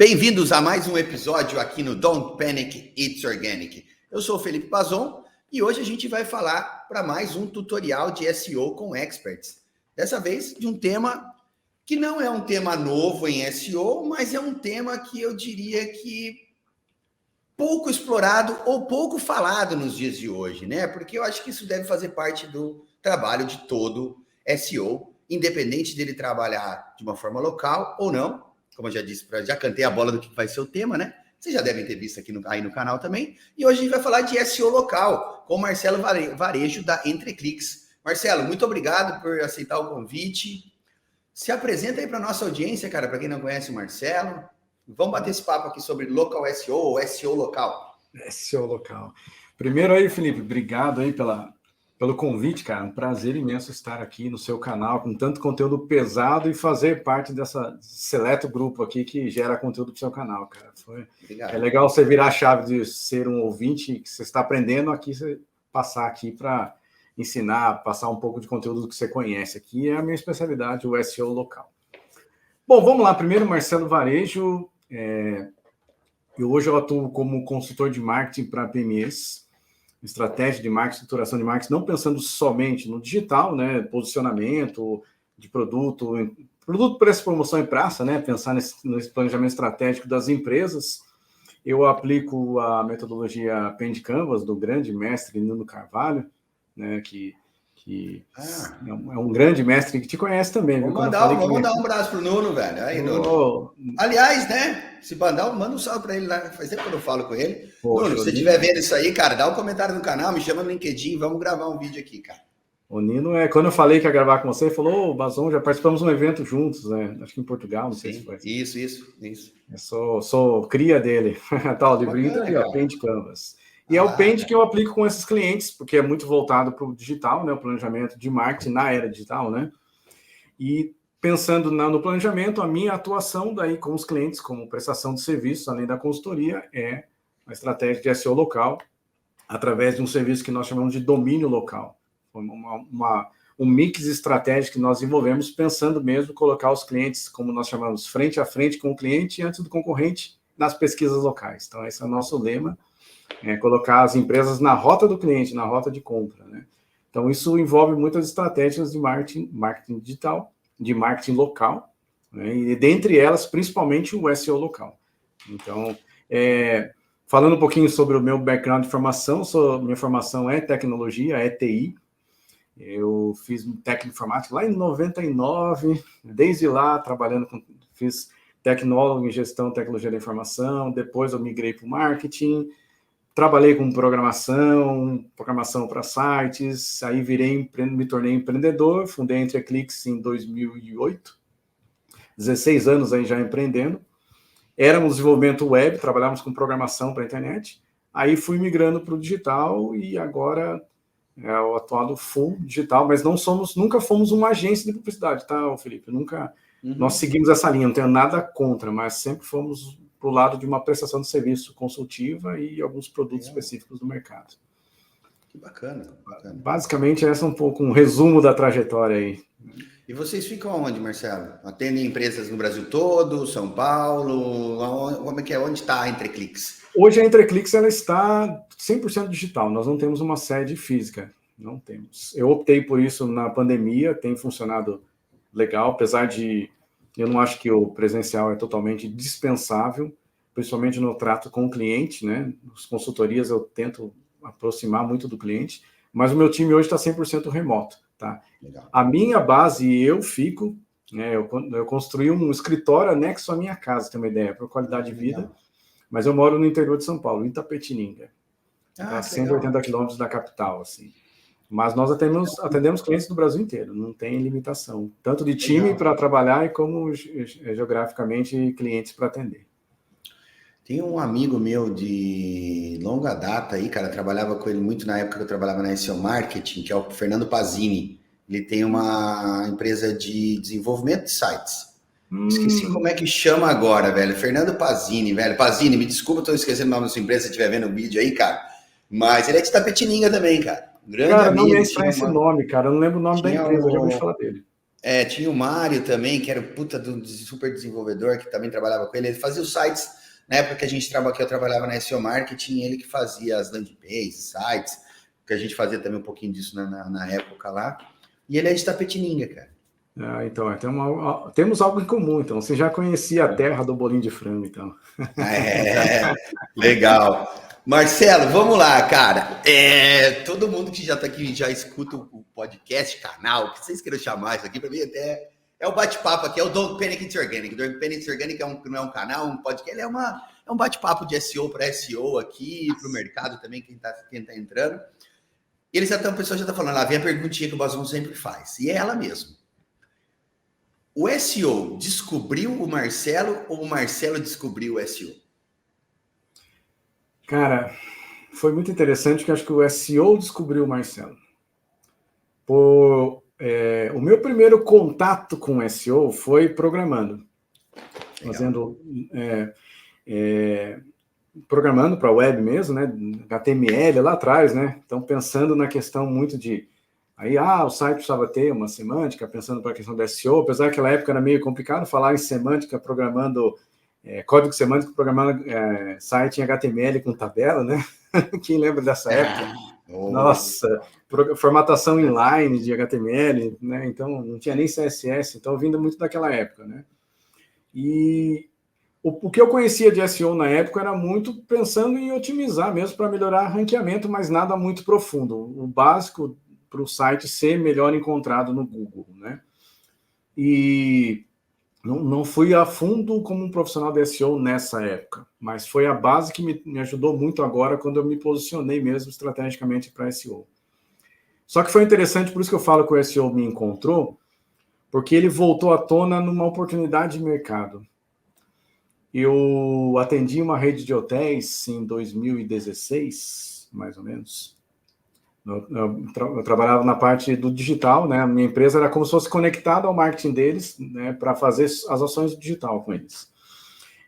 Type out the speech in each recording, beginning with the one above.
Bem-vindos a mais um episódio aqui no Don't Panic, It's Organic. Eu sou o Felipe Pazon e hoje a gente vai falar para mais um tutorial de SEO com experts. Dessa vez de um tema que não é um tema novo em SEO, mas é um tema que eu diria que pouco explorado ou pouco falado nos dias de hoje, né? Porque eu acho que isso deve fazer parte do trabalho de todo SEO, independente dele trabalhar de uma forma local ou não. Como eu já disse, já cantei a bola do que vai ser o tema, né? Vocês já devem ter visto aqui aí no canal também. E hoje a gente vai falar de SEO local, com o Marcelo Varejo, da Entreclics. Marcelo, muito obrigado por aceitar o convite. Se apresenta aí para a nossa audiência, cara, para quem não conhece o Marcelo. Vamos bater esse papo aqui sobre local SEO ou SEO local. SEO local. Primeiro aí, Felipe, obrigado aí pelo convite, cara. Um prazer imenso estar aqui no seu canal com tanto conteúdo pesado e fazer parte dessa seleto grupo aqui que gera conteúdo para o seu canal, cara. É legal você virar a chave de ser um ouvinte que você está aprendendo aqui, você passar aqui para ensinar, passar um pouco de conteúdo que você conhece aqui. É a minha especialidade, o SEO local. Bom, vamos lá. Primeiro, Marcelo Varejo. Hoje eu atuo como consultor de marketing para PMEs, estratégia de marketing, estruturação de marketing, não pensando somente no digital, né, posicionamento de produto, preço, promoção e praça, né, pensar nesse planejamento estratégico das empresas. Eu aplico a metodologia Pen de Canvas do grande mestre Nuno Carvalho, né, que é um grande mestre que te conhece também. Vou mandar um abraço pro Nuno, velho. Aí, Nuno. Aliás, né? Se mandar, manda um salve para ele lá. Faz tempo que eu não falo com ele. Poxa, Nuno, se você estiver vendo isso aí, cara, dá um comentário no canal, me chama no LinkedIn, vamos gravar um vídeo aqui, cara. O Nino, quando eu falei que ia gravar com você, ele falou, Bazon, já participamos de um evento juntos, né? Acho que em Portugal, não sei se foi. Isso. Eu sou cria dele. Tá, o livrinho tá ali, ó, Pen de Canvas. E é o Paint que eu aplico com esses clientes, porque é muito voltado para o digital, né? O planejamento de marketing na era digital, né? E pensando no planejamento, a minha atuação daí com os clientes, como prestação de serviços, além da consultoria, é a estratégia de SEO local, através de um serviço que nós chamamos de domínio local. Um mix estratégico que nós desenvolvemos, pensando mesmo colocar os clientes, como nós chamamos, frente a frente com o cliente, antes do concorrente, nas pesquisas locais. Então, esse é o nosso lema. Colocar as empresas na rota do cliente, na rota de compra, né? Então, isso envolve muitas estratégias de marketing digital, de marketing local, né? E dentre elas, principalmente o SEO local. Então, falando um pouquinho sobre o meu background de formação, minha formação é tecnologia, é TI. Eu fiz técnico de informática lá em 99, desde lá, fiz tecnólogo em gestão, tecnologia da informação, depois eu migrei para o marketing. Trabalhei com programação para sites, aí me tornei empreendedor, fundei a Entreclics em 2008, 16 anos aí já empreendendo. Éramos desenvolvimento web, trabalhávamos com programação para a internet, aí fui migrando para o digital e agora é o atual full digital, mas nunca fomos uma agência de publicidade, tá, Felipe? Nós seguimos essa linha, não tenho nada contra, mas sempre fomos para o lado de uma prestação de serviço consultiva e alguns produtos específicos do mercado. Que bacana. Basicamente, esse é um pouco um resumo da trajetória aí. E vocês ficam onde, Marcelo? Atendem empresas no Brasil todo, São Paulo? Como é que é? Onde está a Entreclics? Hoje a Entreclics ela está 100% digital. Nós não temos uma sede física. Não temos. Eu optei por isso na pandemia, tem funcionado legal, apesar de eu não acho que o presencial é totalmente dispensável, principalmente no trato com o cliente, né? Nas consultorias eu tento aproximar muito do cliente, mas o meu time hoje está 100% remoto, tá? Legal. A minha base, eu fico, né? Eu construí um escritório anexo à minha casa, tem uma ideia, para qualidade de vida, mas eu moro no interior de São Paulo, em Itapetininga, a 180 quilômetros da capital, assim. Mas nós atendemos clientes do Brasil inteiro, não tem limitação. Tanto de time para trabalhar, como geograficamente clientes para atender. Tem um amigo meu de longa data aí, cara, trabalhava com ele muito na época que eu trabalhava na SEO Marketing, que é o Fernando Pazini. Ele tem uma empresa de desenvolvimento de sites. Esqueci como é que chama agora, velho. Fernando Pazini, velho. Pazini, me desculpa, estou esquecendo o nome da sua empresa, se estiver vendo o vídeo aí, cara. Mas ele é de Itapetininga também, cara. Grande amigo. Não me estranha esse nome, cara. Eu não lembro o nome da empresa, eu já ouvi falar dele. Tinha o Mário também, que era o puta do super desenvolvedor, que também trabalhava com ele. Ele fazia os sites, na época que eu trabalhava na SEO Marketing, ele que fazia as landing pages, sites, que a gente fazia também um pouquinho disso na época lá. E ele é de Tapetininga, cara. Então, temos algo em comum, então. Você já conhecia a terra do bolinho de frango, então. Legal. Marcelo, vamos lá, cara. Todo mundo que já está aqui já escuta o podcast, canal, o que vocês queiram chamar isso aqui, para mim até é o bate-papo aqui, é o Don't Panic It's Organic. Don't Panic It's Organic não é um canal, um podcast, ele é um bate-papo de SEO para SEO aqui, para o mercado também, quem tá entrando. E a pessoa já está falando, lá vem a perguntinha que o Bazon sempre faz, e é ela mesmo. O SEO descobriu o Marcelo ou o Marcelo descobriu o SEO? Cara, foi muito interessante, porque acho que o SEO descobriu o Marcelo. O meu primeiro contato com o SEO foi programando. Legal. Fazendo... programando para a web mesmo, né? HTML lá atrás, né? Então, pensando na questão muito de... Aí, o site precisava ter uma semântica, pensando para a questão do SEO, apesar que naquela época era meio complicado falar em semântica, programando... código semântico, programando site em HTML com tabela, né? Quem lembra dessa época? Nossa, formatação inline de HTML, né? Então, não tinha nem CSS, então, vindo muito daquela época, né? E o que eu conhecia de SEO na época era muito pensando em otimizar mesmo para melhorar ranqueamento, mas nada muito profundo. O básico para o site ser melhor encontrado no Google, né? E não fui a fundo como um profissional de SEO nessa época, mas foi a base que me ajudou muito agora quando eu me posicionei mesmo estrategicamente para SEO. Só que foi interessante, por isso que eu falo que o SEO me encontrou, porque ele voltou à tona numa oportunidade de mercado. Eu atendi uma rede de hotéis em 2016, mais ou menos. Eu trabalhava na parte do digital, né? A minha empresa era como se fosse conectada ao marketing deles, né? Para fazer as ações digital com eles.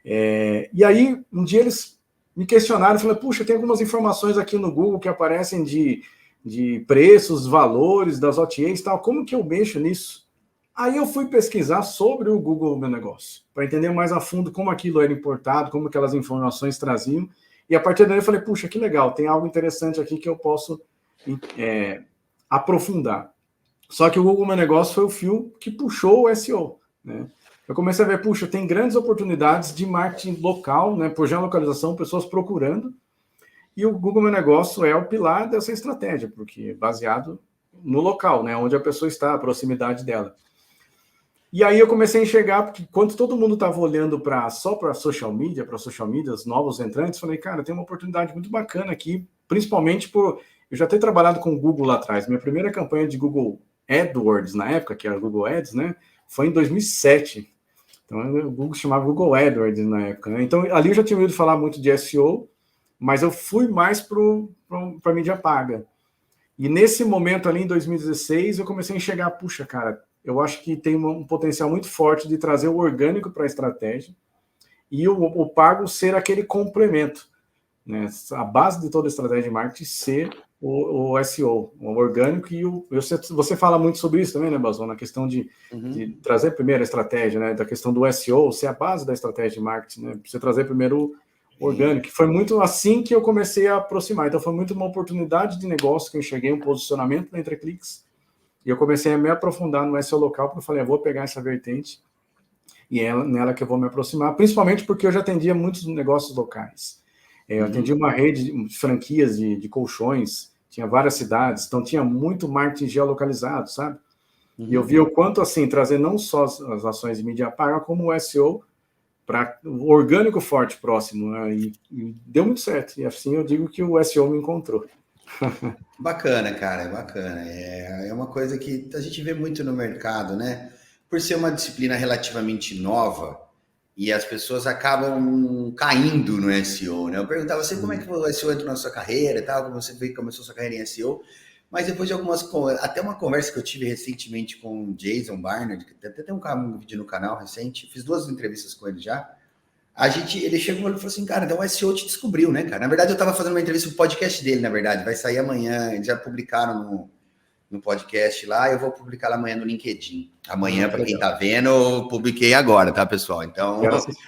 E aí, um dia eles me questionaram, falaram, puxa, tem algumas informações aqui no Google que aparecem de preços, valores das OTAs e tal, como que eu mexo nisso? Aí eu fui pesquisar sobre o Google Meu Negócio, para entender mais a fundo como aquilo era importado, como aquelas informações traziam, e a partir daí eu falei, puxa, que legal, tem algo interessante aqui que eu posso aprofundar. Só que o Google Meu Negócio foi o fio que puxou o SEO, né? Eu comecei a ver, puxa, tem grandes oportunidades de marketing local, né, por geolocalização, pessoas procurando, e o Google Meu Negócio é o pilar dessa estratégia, porque é baseado no local, né, onde a pessoa está, a proximidade dela. E aí eu comecei a enxergar, porque enquanto todo mundo estava olhando só para social media, os novos entrantes, falei, cara, tem uma oportunidade muito bacana aqui, principalmente por eu já ter trabalhado com o Google lá atrás. Minha primeira campanha de Google AdWords, na época, que era Google Ads, né, foi em 2007. Então, o Google chamava Google AdWords na época, né? Então, ali eu já tinha ouvido falar muito de SEO, mas eu fui mais para mídia paga. E nesse momento ali, em 2016, eu comecei a enxergar, puxa, cara, eu acho que tem um potencial muito forte de trazer o orgânico para a estratégia e o pago ser aquele complemento, né? A base de toda a estratégia de marketing ser o SEO, o orgânico, e você fala muito sobre isso também, né, Bazon, na questão de trazer primeiro a estratégia, né, da questão do SEO ser a base da estratégia de marketing, né, você trazer primeiro o orgânico, que foi muito assim que eu comecei a aproximar, então foi muito uma oportunidade de negócio que eu enxerguei, um posicionamento na Entrecliques, e eu comecei a me aprofundar no SEO local, porque eu falei, eu vou pegar essa vertente, e é nela que eu vou me aproximar, principalmente porque eu já atendia muitos negócios locais. Eu atendi uma rede de franquias de colchões, tinha várias cidades, então tinha muito marketing geolocalizado, sabe? E eu vi o quanto, assim, trazer não só as ações de mídia paga, como o SEO para o orgânico forte próximo, né? E deu muito certo. E assim eu digo que o SEO me encontrou. Bacana, cara, bacana. É uma coisa que a gente vê muito no mercado, né? Por ser uma disciplina relativamente nova, e as pessoas acabam caindo no SEO, né? Eu perguntava você como é que o SEO entrou na sua carreira e tal, como você começou sua carreira em SEO, mas depois de até uma conversa que eu tive recentemente com o Jason Barnard, que até tem um vídeo no canal recente, fiz 2 entrevistas com ele já, ele chegou e falou assim, cara, então o SEO te descobriu, né, cara? Na verdade, eu estava fazendo uma entrevista no podcast dele, na verdade, vai sair amanhã, eles já publicaram no podcast lá, eu vou publicar lá amanhã no LinkedIn. Amanhã, para quem está vendo, eu publiquei agora, tá, pessoal? Então,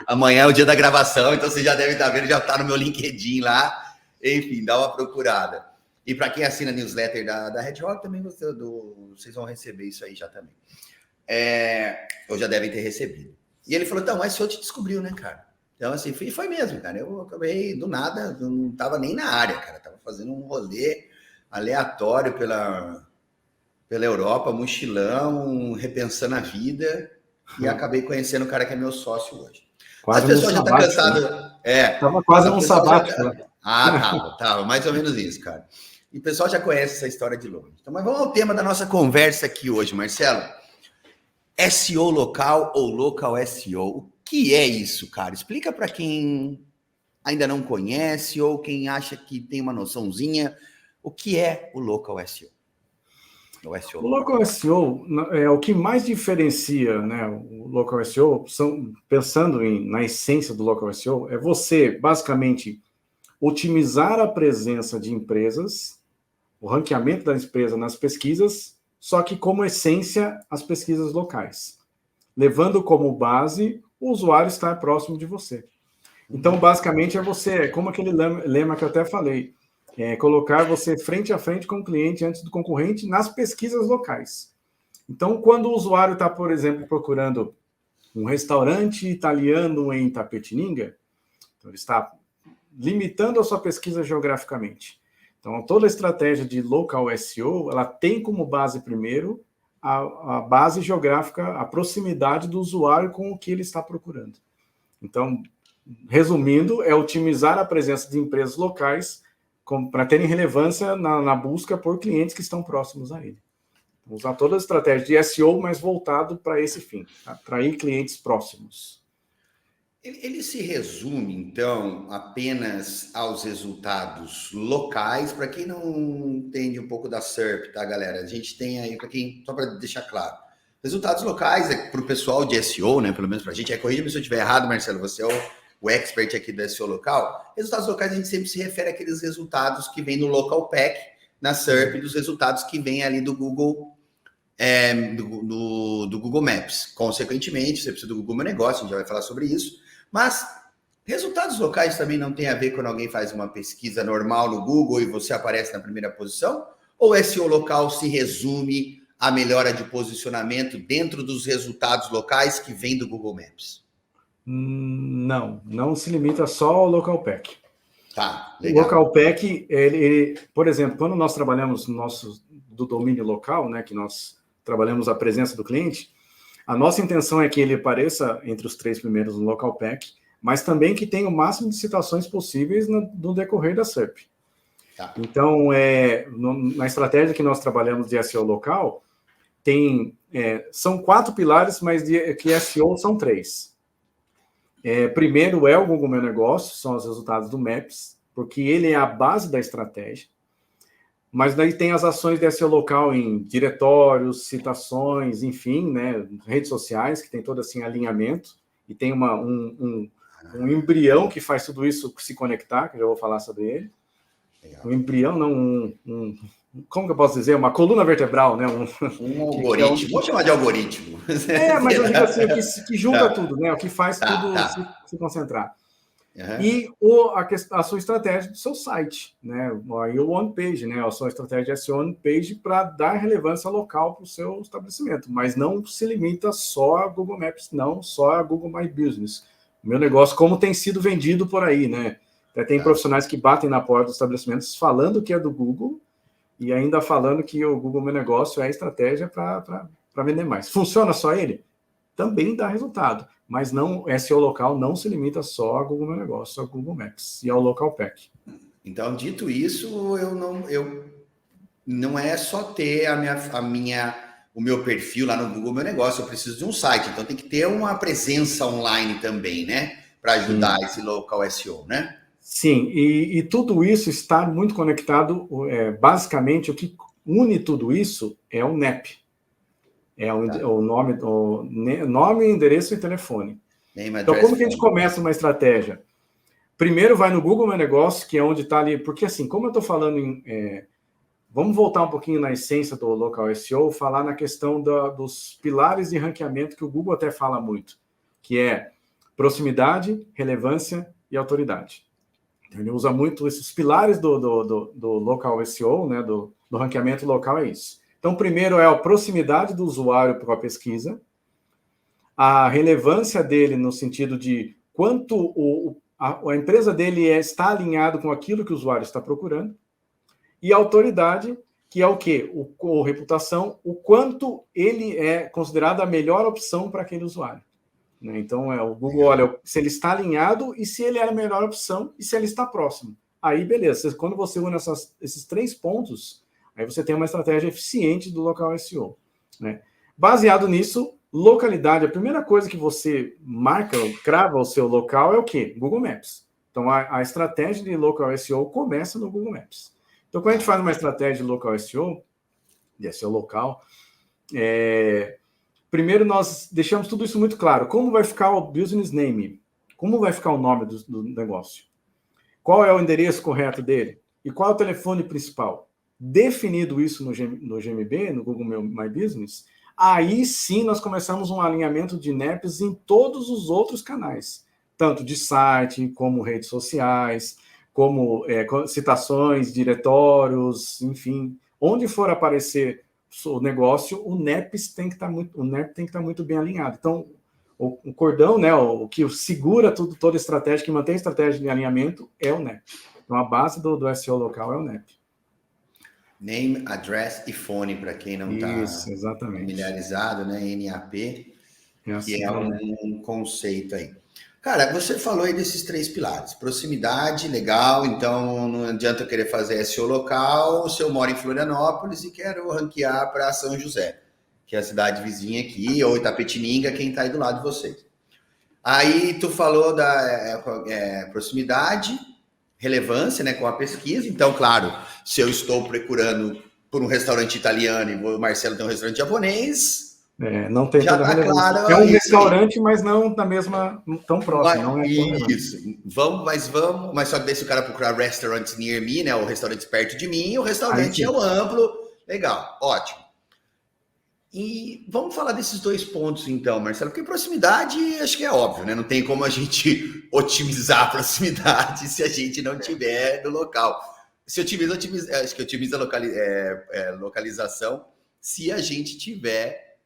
amanhã é o dia da gravação, então você já deve estar vendo, já está no meu LinkedIn lá. Enfim, dá uma procurada. E para quem assina a newsletter da Red Rock, também vocês vão receber isso aí já também. Ou já devem ter recebido. E ele falou, então, mas o senhor te descobriu, né, cara? Então, assim, foi mesmo, cara. Eu acabei do nada, não estava nem na área, cara. Estava fazendo um rolê aleatório pela Europa, mochilão, repensando a vida, e acabei conhecendo o cara que é meu sócio hoje. Quase as pessoas já estão cansadas. Tava quase um sabático. Tava, mais ou menos isso, cara. E o pessoal já conhece essa história de longe. Então, mas vamos ao tema da nossa conversa aqui hoje, Marcelo. SEO local ou local SEO? O que é isso, cara? Explica para quem ainda não conhece ou quem acha que tem uma noçãozinha. O que é o local SEO? O local SEO é o que mais diferencia, né? O local SEO, pensando na essência do local SEO, é você basicamente otimizar a presença de empresas, o ranqueamento das empresas nas pesquisas, só que como essência as pesquisas locais, levando como base o usuário estar próximo de você. Então, basicamente, como aquele lema que eu até falei, colocar você frente a frente com o cliente antes do concorrente nas pesquisas locais. Então, quando o usuário está, por exemplo, procurando um restaurante italiano em Itapetininga, então ele está limitando a sua pesquisa geograficamente. Então, toda a estratégia de local SEO, ela tem como base primeiro a base geográfica, a proximidade do usuário com o que ele está procurando. Então, resumindo, é otimizar a presença de empresas locais para terem relevância na busca por clientes que estão próximos a ele. Usar toda a estratégia de SEO, mas voltado para esse fim, atrair clientes próximos. Ele se resume, então, apenas aos resultados locais. Para quem não entende um pouco da SERP, tá, galera? A gente tem aí, só para deixar claro, resultados locais para o pessoal de SEO, né? Pelo menos para a gente. Corrija-me se eu estiver errado, Marcelo, você é o expert aqui do SEO local. Resultados locais, a gente sempre se refere àqueles resultados que vem no Local Pack, na SERP, dos resultados que vem ali do Google, do Google Maps. Consequentemente, você precisa do Google Meu Negócio, a gente já vai falar sobre isso. Mas resultados locais também não tem a ver quando alguém faz uma pesquisa normal no Google e você aparece na primeira posição? Ou SEO local se resume à melhora de posicionamento dentro dos resultados locais que vem do Google Maps? Não se limita só ao Local Pack. Tá, legal. O Local Pack, por exemplo, quando nós trabalhamos do domínio local, né, que nós trabalhamos a presença do cliente, a nossa intenção é que ele apareça entre os 3 primeiros no Local Pack, mas também que tenha o máximo de citações possíveis no decorrer da SERP. Tá. Então, na estratégia que nós trabalhamos de SEO local, são 4 pilares, mas que SEO são 3. Primeiro é o Google Meu Negócio, são os resultados do Maps, porque ele é a base da estratégia. Mas daí tem as ações de SEO local em diretórios, citações, enfim, né, redes sociais, que tem todo assim alinhamento, e tem um embrião que faz tudo isso se conectar, que eu já vou falar sobre ele. Legal. Um embrião, não, como que eu posso dizer? Uma coluna vertebral, né? Um algoritmo, vou chamar de algoritmo. Mas eu digo assim, que junta tudo, né? O que faz tudo se concentrar. Uhum. E a sua estratégia do seu site, né? Aí o on-page, né? A sua estratégia de SEO on-page para dar relevância local para o seu estabelecimento, mas não se limita só a Google Maps, não só a Google My Business. O meu negócio, como tem sido vendido por aí, né? Até tem profissionais que batem na porta dos estabelecimentos falando que é do Google e ainda falando que o Google Meu Negócio é a estratégia para vender mais. Funciona só ele? Também dá resultado. Mas não, SEO local não se limita só a Google Meu Negócio, a Google Maps e ao Local Pack. Então, dito isso, não é só ter o meu perfil lá no Google Meu Negócio, eu preciso de um site, então tem que ter uma presença online também, né? Para ajudar esse local SEO, né? Sim, e tudo isso está muito conectado, basicamente o que une tudo isso é o NEP. O nome, endereço e telefone. Então, como que a gente começa uma estratégia? Primeiro vai no Google Meu Negócio, que é onde está ali, porque assim, como eu estou falando vamos voltar um pouquinho na essência do local SEO, falar na questão dos pilares de ranqueamento que o Google até fala muito, que é proximidade, relevância e autoridade. Ele usa muito esses pilares do local SEO, né, do ranqueamento local, é isso. Então, primeiro é a proximidade do usuário para a pesquisa, a relevância dele no sentido de quanto a empresa dele está alinhado com aquilo que o usuário está procurando, e a autoridade, que é o quê? O reputação, o quanto ele é considerado a melhor opção para aquele usuário. Né? Então, o Google olha se ele está alinhado e se ele é a melhor opção e se ele está próximo. Aí, beleza. Quando você une esses 3 pontos, aí você tem uma estratégia eficiente do local SEO. Né? Baseado nisso, localidade, a primeira coisa que você marca, crava o seu local é o quê? Google Maps. Então, a estratégia de local SEO começa no Google Maps. Então, quando a gente faz uma estratégia de local SEO, de SEO local, primeiro nós deixamos tudo isso muito claro. Como vai ficar o business name? Como vai ficar o nome do negócio? Qual é o endereço correto dele? E qual é o telefone principal? Definido isso no GMB, no Google My Business, aí sim nós começamos um alinhamento de NEPs em todos os outros canais, tanto de site, como redes sociais, como citações, diretórios, enfim, onde for aparecer o negócio, o NEP tem que estar muito bem alinhado. Então, o cordão, né, o que segura toda a estratégia, que mantém a estratégia de alinhamento, é o NEP. Então, a base do SEO local é o NEP. Name, address e phone, para quem não está familiarizado, né? NAP, que é um conceito aí. Cara, você falou aí desses 3 pilares. Proximidade, legal, então não adianta eu querer fazer SEO local se eu moro em Florianópolis e quero ranquear para São José, que é a cidade vizinha aqui, ou Itapetininga, quem está aí do lado de vocês. Aí tu falou da proximidade, relevância, né, com a pesquisa. Então, claro, se eu estou procurando por um restaurante italiano e o Marcelo tem um restaurante japonês... não tem toda a relevância. Claro, é um restaurante, mas não da mesma, tão próximo. Não é isso. Mas só que daí se o cara procurar restaurants near me, né, ou restaurantes perto de mim, o restaurante é o amplo. Legal, ótimo. E vamos falar desses 2 pontos, então, Marcelo, porque proximidade acho que é óbvio, né? Não tem como a gente otimizar a proximidade se a gente não tiver no local. Se acho que otimiza a localização se a gente tiver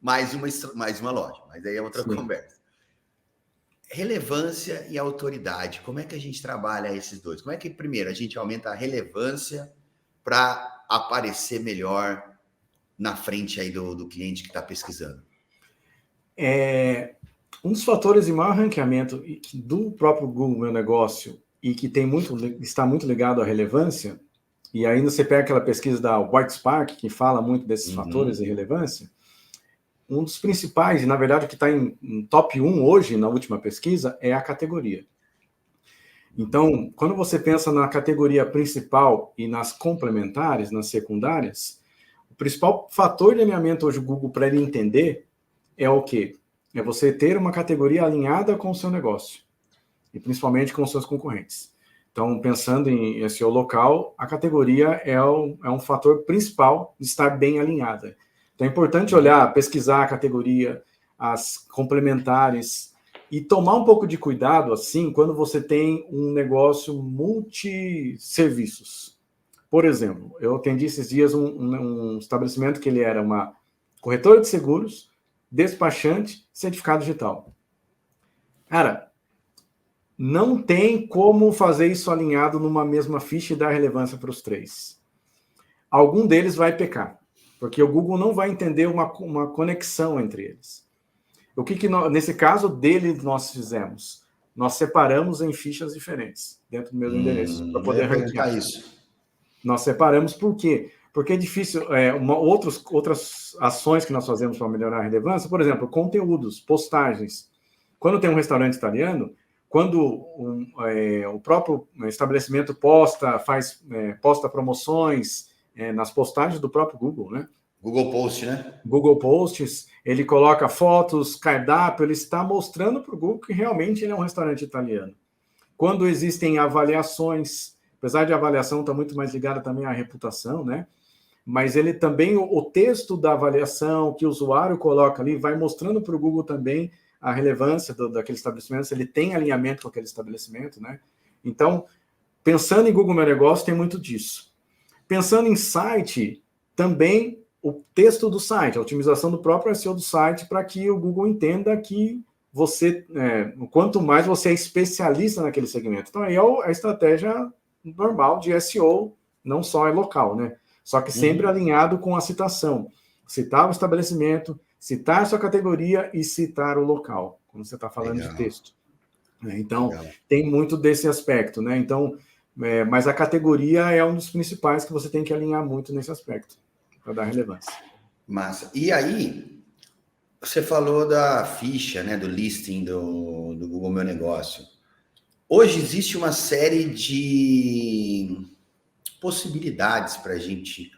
mais uma loja, mas aí é outra conversa. Relevância e autoridade, como é que a gente trabalha esses 2? Como é que, primeiro, a gente aumenta a relevância para aparecer melhor na frente aí do cliente que está pesquisando? Um dos fatores de maior ranqueamento do próprio Google Meu Negócio e que está muito ligado à relevância, e ainda você pega aquela pesquisa da White Spark, que fala muito desses fatores de relevância. Um dos principais, e na verdade o que está em top 1 hoje, na última pesquisa, é a categoria. Então, quando você pensa na categoria principal e nas complementares, nas secundárias, o principal fator de alinhamento hoje do Google para ele entender é o quê? É você ter uma categoria alinhada com o seu negócio, e principalmente com os seus concorrentes. Então, pensando em SEO local, a categoria é um fator principal de estar bem alinhada. Então, é importante olhar, pesquisar a categoria, as complementares, e tomar um pouco de cuidado, assim, quando você tem um negócio multisserviços. Por exemplo, eu atendi esses dias um estabelecimento que ele era uma corretora de seguros, despachante, certificado digital. Cara, não tem como fazer isso alinhado numa mesma ficha e dar relevância para os 3. Algum deles vai pecar, porque o Google não vai entender uma conexão entre eles. O que nesse caso dele nós fizemos? Nós separamos em fichas diferentes, dentro do mesmo endereço, para poder ranquear isso. Nós separamos por quê? Porque é difícil, outras ações que nós fazemos para melhorar a relevância, por exemplo, conteúdos, postagens. Quando tem um restaurante italiano, quando o próprio estabelecimento posta promoções nas postagens do próprio Google, né? Google Post, né? Google Posts, ele coloca fotos, cardápio, ele está mostrando para o Google que realmente ele é um restaurante italiano. Quando existem avaliações, apesar de a avaliação estar muito mais ligada também à reputação, né? mas ele também, o texto da avaliação que o usuário coloca ali, vai mostrando para o Google também a relevância daquele estabelecimento, se ele tem alinhamento com aquele estabelecimento, né? Então, pensando em Google Meu Negócio, tem muito disso. Pensando em site, também o texto do site, a otimização do próprio SEO do site, para que o Google entenda que você, quanto mais você é especialista naquele segmento. Então, aí é a estratégia normal de SEO, não só é local, né? Só que sempre alinhado com a citação. Citar o estabelecimento, citar a sua categoria e citar o local, quando você está falando de texto. Então, tem muito desse aspecto, né? Então, mas a categoria é um dos principais que você tem que alinhar muito nesse aspecto, para dar relevância. Massa. E aí, você falou da ficha, né, do listing do Google Meu Negócio. Hoje existe uma série de possibilidades para a gente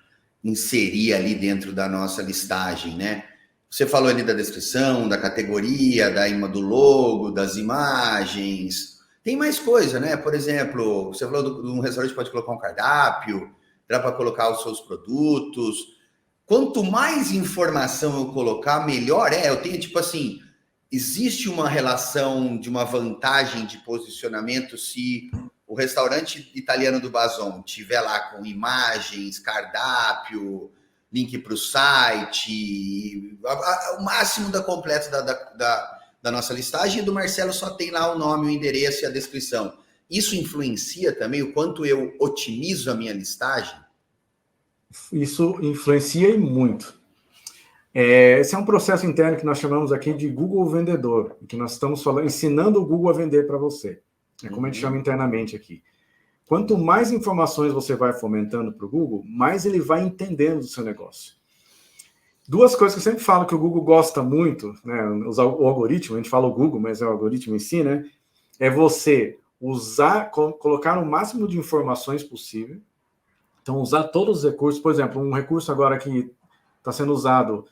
inserir ali dentro da nossa listagem, né? Você falou ali da descrição, da categoria, do logo, das imagens. Tem mais coisa, né? Por exemplo, você falou de um restaurante pode colocar um cardápio, dá para colocar os seus produtos. Quanto mais informação eu colocar, melhor é. Eu tenho, tipo assim, existe uma relação de uma vantagem de posicionamento se o restaurante italiano do Bazon tiver lá com imagens, cardápio, link para o site, o máximo da completa da nossa listagem, e do Marcelo só tem lá o nome, o endereço e a descrição. Isso influencia também o quanto eu otimizo a minha listagem? Isso influencia e muito. Esse é um processo interno que nós chamamos aqui de Google Vendedor, que nós estamos ensinando o Google a vender para você. É como a gente chama internamente aqui. Quanto mais informações você vai fomentando para o Google, mais ele vai entendendo do seu negócio. Duas coisas que eu sempre falo que o Google gosta muito, né, usar o algoritmo, a gente fala o Google, mas é o algoritmo em si, né, é você colocar o máximo de informações possível. Então, usar todos os recursos. Por exemplo, um recurso agora que está sendo usado,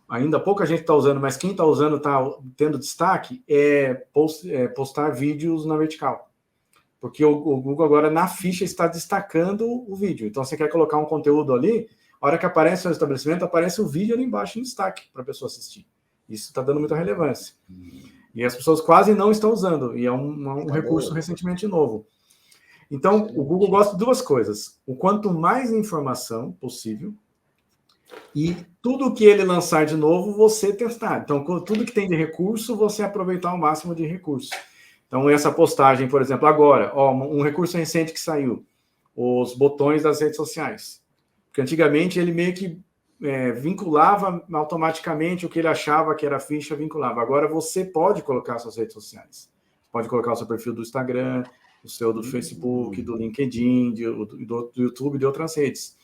ainda pouca gente está usando, mas quem está usando está tendo destaque, postar vídeos na vertical. Porque o Google agora, na ficha, está destacando o vídeo. Então, você quer colocar um conteúdo ali, a hora que aparece o estabelecimento, aparece o vídeo ali embaixo em destaque para a pessoa assistir. Isso está dando muita relevância. E as pessoas quase não estão usando, e é um recurso recentemente novo. Então, o Google gosta de duas coisas. O quanto mais informação possível e tudo que ele lançar de novo, você testar. Então, tudo que tem de recurso, você aproveitar o máximo de recurso. Então, essa postagem, por exemplo, agora, um recurso recente que saiu, os botões das redes sociais. Porque antigamente ele meio que vinculava automaticamente o que ele achava que era ficha, vinculava. Agora você pode colocar suas redes sociais. Pode colocar o seu perfil do Instagram, o seu do Facebook, do LinkedIn, do YouTube, de outras redes.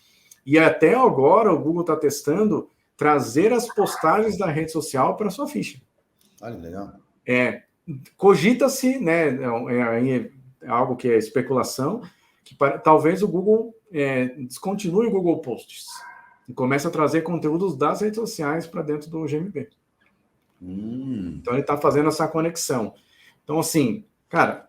E até agora o Google está testando trazer as postagens da rede social para a sua ficha. Olha, legal. Cogita-se, né, é algo que é especulação, que talvez o Google descontinue o Google Posts e comece a trazer conteúdos das redes sociais para dentro do GMB. Então, ele está fazendo essa conexão. Então, assim, cara,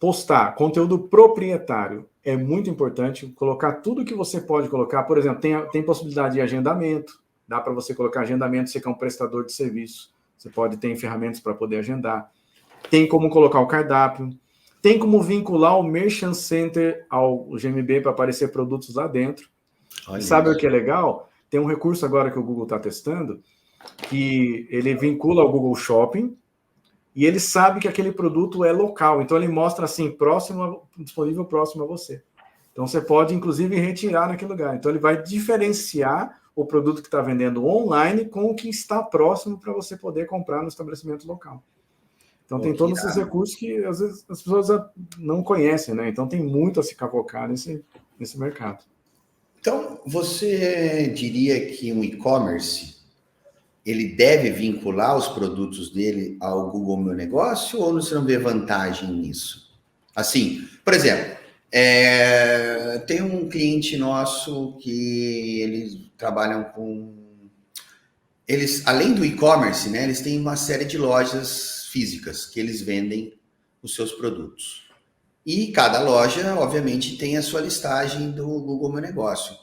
postar conteúdo proprietário é muito importante, colocar tudo que você pode colocar. Por exemplo, tem possibilidade de agendamento, dá para você colocar agendamento, você que é um prestador de serviço, você pode ter ferramentas para poder agendar. Tem como colocar o cardápio, tem como vincular o Merchant Center ao GMB para aparecer produtos lá dentro. Sabe o que é legal? Tem um recurso agora que o Google está testando, que ele vincula ao Google Shopping, e ele sabe que aquele produto é local, então ele mostra assim, disponível próximo a você. Então você pode, inclusive, retirar naquele lugar. Então ele vai diferenciar o produto que está vendendo online com o que está próximo para você poder comprar no estabelecimento local. Então tem todos esses recursos que às vezes as pessoas não conhecem, né? Então tem muito a se cavocar nesse mercado. Então, você diria que um e-commerce ele deve vincular os produtos dele ao Google Meu Negócio ou você não vê vantagem nisso? Assim, por exemplo, tem um cliente nosso que eles trabalham com... Eles, além do e-commerce, né, eles têm uma série de lojas físicas que eles vendem os seus produtos. E cada loja, obviamente, tem a sua listagem do Google Meu Negócio.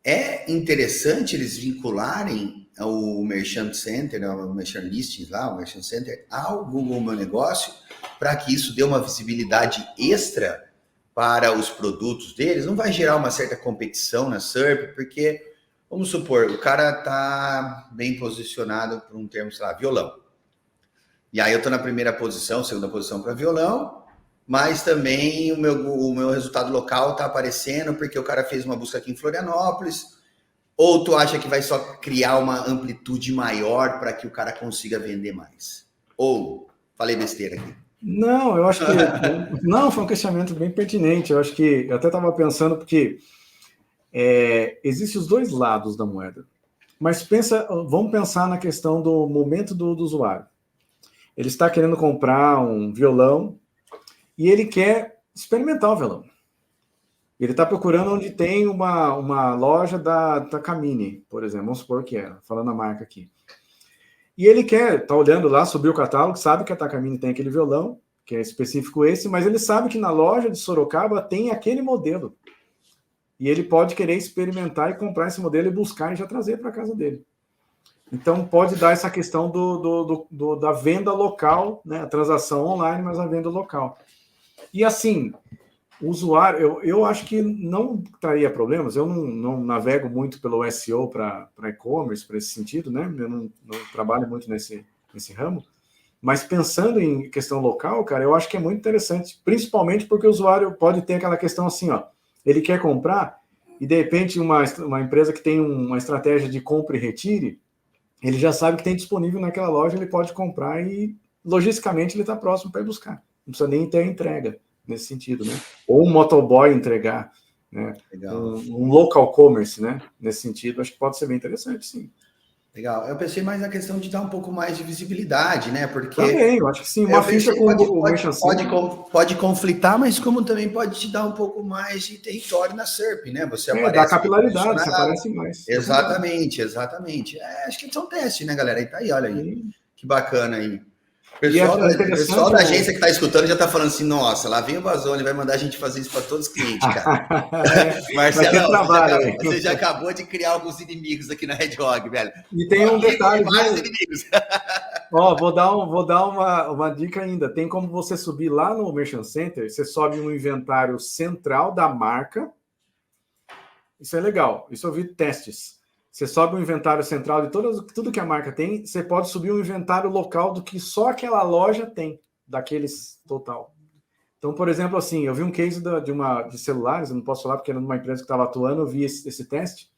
é interessante eles vincularem o Merchant Center, né, o Merchant Listings lá, o Merchant Center, ao Google Meu Negócio, para que isso dê uma visibilidade extra para os produtos deles. Não vai gerar uma certa competição na SERP, porque, vamos supor, o cara está bem posicionado por um termo, sei lá, violão. E aí eu estou na primeira posição, segunda posição para violão, mas também o meu resultado local está aparecendo porque o cara fez uma busca aqui em Florianópolis. Ou tu acha que vai só criar uma amplitude maior para que o cara consiga vender mais? Ou falei besteira aqui? Não, eu acho que não, foi um questionamento bem pertinente. Eu acho que eu até estava pensando porque existem os dois lados da moeda. Mas vamos pensar na questão do momento do usuário. Ele está querendo comprar um violão e ele quer experimentar o violão. Ele está procurando onde tem uma loja da Takamine, por exemplo, vamos supor que falando a marca aqui. E ele está olhando lá, subiu o catálogo, sabe que a Takamine tem aquele violão, que é específico esse, mas ele sabe que na loja de Sorocaba tem aquele modelo. E ele pode querer experimentar e comprar esse modelo e buscar e já trazer para a casa dele. Então, pode dar essa questão da venda local, né? A transação online, mas a venda local. E assim, o usuário, eu acho que não traria problemas. Eu não navego muito pelo SEO para e-commerce, para esse sentido, né? Eu não trabalho muito nesse ramo. Mas pensando em questão local, cara, eu acho que é muito interessante, principalmente porque o usuário pode ter aquela questão assim, ó, ele quer comprar e, de repente, uma empresa que tem uma estratégia de compra e retire, ele já sabe que tem disponível naquela loja, ele pode comprar e, logisticamente, ele está próximo para ir buscar. Não precisa nem ter a entrega nesse sentido, né? Ou um motoboy entregar, né? Um local commerce, né? Nesse sentido, acho que pode ser bem interessante, sim. Legal. Eu pensei mais na questão de dar um pouco mais de visibilidade, né? Porque também, eu acho que sim. Uma ficha com pode conflitar, mas como também pode te dar um pouco mais de território na SERP, né? Você aparece. Dá capilaridade, você aparece mais. Exatamente. Acho que são testes, né, galera? Aí tá aí, olha aí. Sim. Que bacana aí. O pessoal da agência que está escutando já está falando assim, nossa, lá vem o Bazão, ele vai mandar a gente fazer isso para todos os clientes, cara. Marcelo, você já acabou de criar alguns inimigos aqui na Red Hog, velho. E tem um detalhe. Mais inimigos. Vou dar uma dica ainda. Tem como você subir lá no Merchant Center, você sobe um inventário central da marca. Isso é legal. Isso eu vi testes. Você sobe o inventário central de tudo que a marca tem, você pode subir um inventário local do que só aquela loja tem, daqueles total. Então, por exemplo, assim, eu vi um case de celulares, eu não posso falar porque era numa empresa que estava atuando, eu vi esse teste,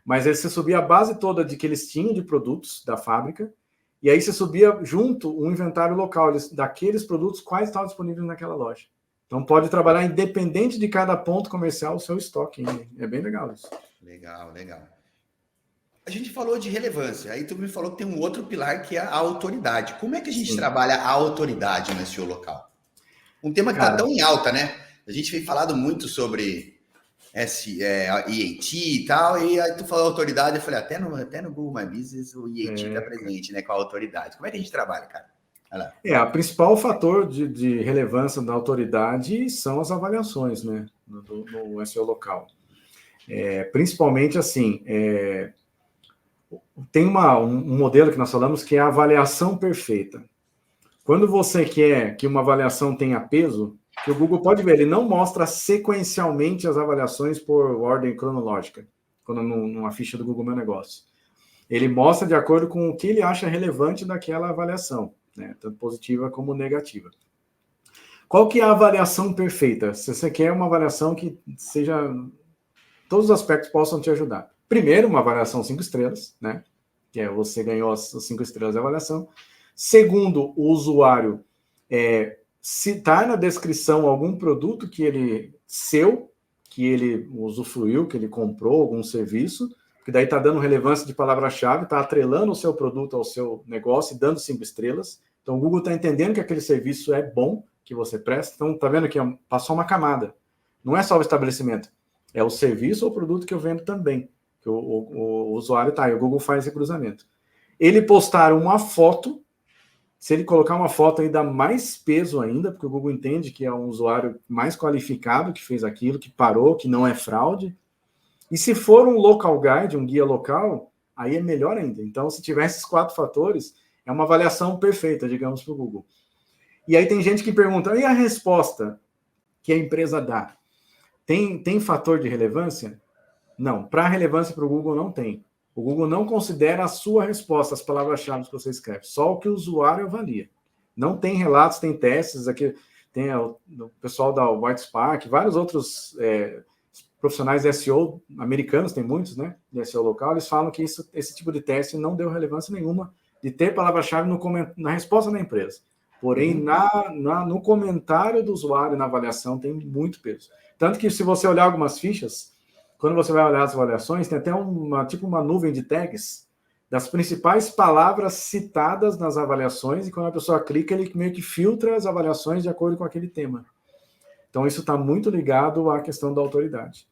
mas aí você subia a base toda de que eles tinham de produtos da fábrica, e aí você subia junto um inventário local daqueles produtos, quais estavam disponíveis naquela loja. Então, pode trabalhar independente de cada ponto comercial o seu estoque. É bem legal isso. Legal. A gente falou de relevância, aí tu me falou que tem um outro pilar que é a autoridade. Como é que a gente trabalha a autoridade no SEO local? Um tema que está tão em alta, né? A gente vem falado muito sobre EAT e tal, e aí tu falou autoridade, eu falei, até no Google My Business o EAT está presente, né, com a autoridade. Como é que a gente trabalha, cara? A principal fator de relevância da autoridade são as avaliações, né, no SEO local. Principalmente, assim, tem um modelo que nós falamos que é a avaliação perfeita. Quando você quer que uma avaliação tenha peso, que o Google pode ver, ele não mostra sequencialmente as avaliações por ordem cronológica, quando numa ficha do Google Meu Negócio. Ele mostra de acordo com o que ele acha relevante daquela avaliação, né, tanto positiva como negativa. Qual que é a avaliação perfeita? Se você quer uma avaliação que seja... todos os aspectos possam te ajudar. Primeiro, uma avaliação 5 estrelas, né? Que você ganhou as 5 estrelas de avaliação. Segundo, o usuário citar na descrição algum produto que ele usufruiu, que ele comprou, algum serviço, que daí está dando relevância de palavra-chave, está atrelando o seu produto ao seu negócio e dando 5 estrelas. Então, o Google está entendendo que aquele serviço é bom, que você presta. Então, está vendo que passou uma camada. Não é só o estabelecimento, é o serviço ou produto que eu vendo também. Que o usuário está aí, o Google faz esse cruzamento. Ele postar uma foto, se ele colocar uma foto aí dá mais peso ainda, porque o Google entende que é um usuário mais qualificado que fez aquilo, que parou, que não é fraude. E se for um local guide, um guia local, aí é melhor ainda. Então, se tiver esses 4 fatores, é uma avaliação perfeita, digamos, para o Google. E aí tem gente que pergunta, e a resposta que a empresa dá? Tem fator de relevância? Não, para relevância para o Google não tem. O Google não considera a sua resposta, as palavras-chave que você escreve, só o que o usuário avalia. Não tem relatos, tem testes, aqui tem o pessoal da White Spark, vários outros profissionais de SEO americanos, tem muitos, né, de SEO local, eles falam que esse tipo de teste não deu relevância nenhuma de ter palavra-chave na resposta da empresa. Porém, no comentário do usuário, na avaliação, tem muito peso. Tanto que se você olhar algumas fichas, quando você vai olhar as avaliações, tem até uma nuvem de tags das principais palavras citadas nas avaliações, e quando a pessoa clica, ele meio que filtra as avaliações de acordo com aquele tema. Então, isso está muito ligado à questão da autoridade.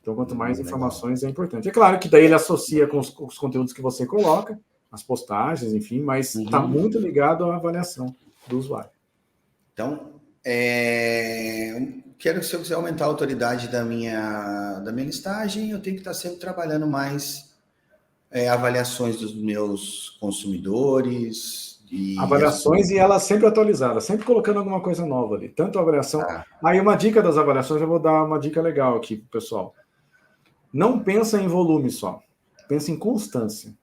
Então, quanto mais informações, é importante. É claro que daí ele associa com os conteúdos que você coloca, as postagens, enfim, mas está muito ligado à avaliação do usuário. Então, quero que se eu quiser aumentar a autoridade da minha listagem, eu tenho que estar sempre trabalhando mais avaliações dos meus consumidores. Avaliações e elas sempre atualizadas, sempre colocando alguma coisa nova ali. Tanto a avaliação... Aí uma dica das avaliações, eu vou dar uma dica legal aqui, pessoal. Não pensa em volume só, pensa em constância.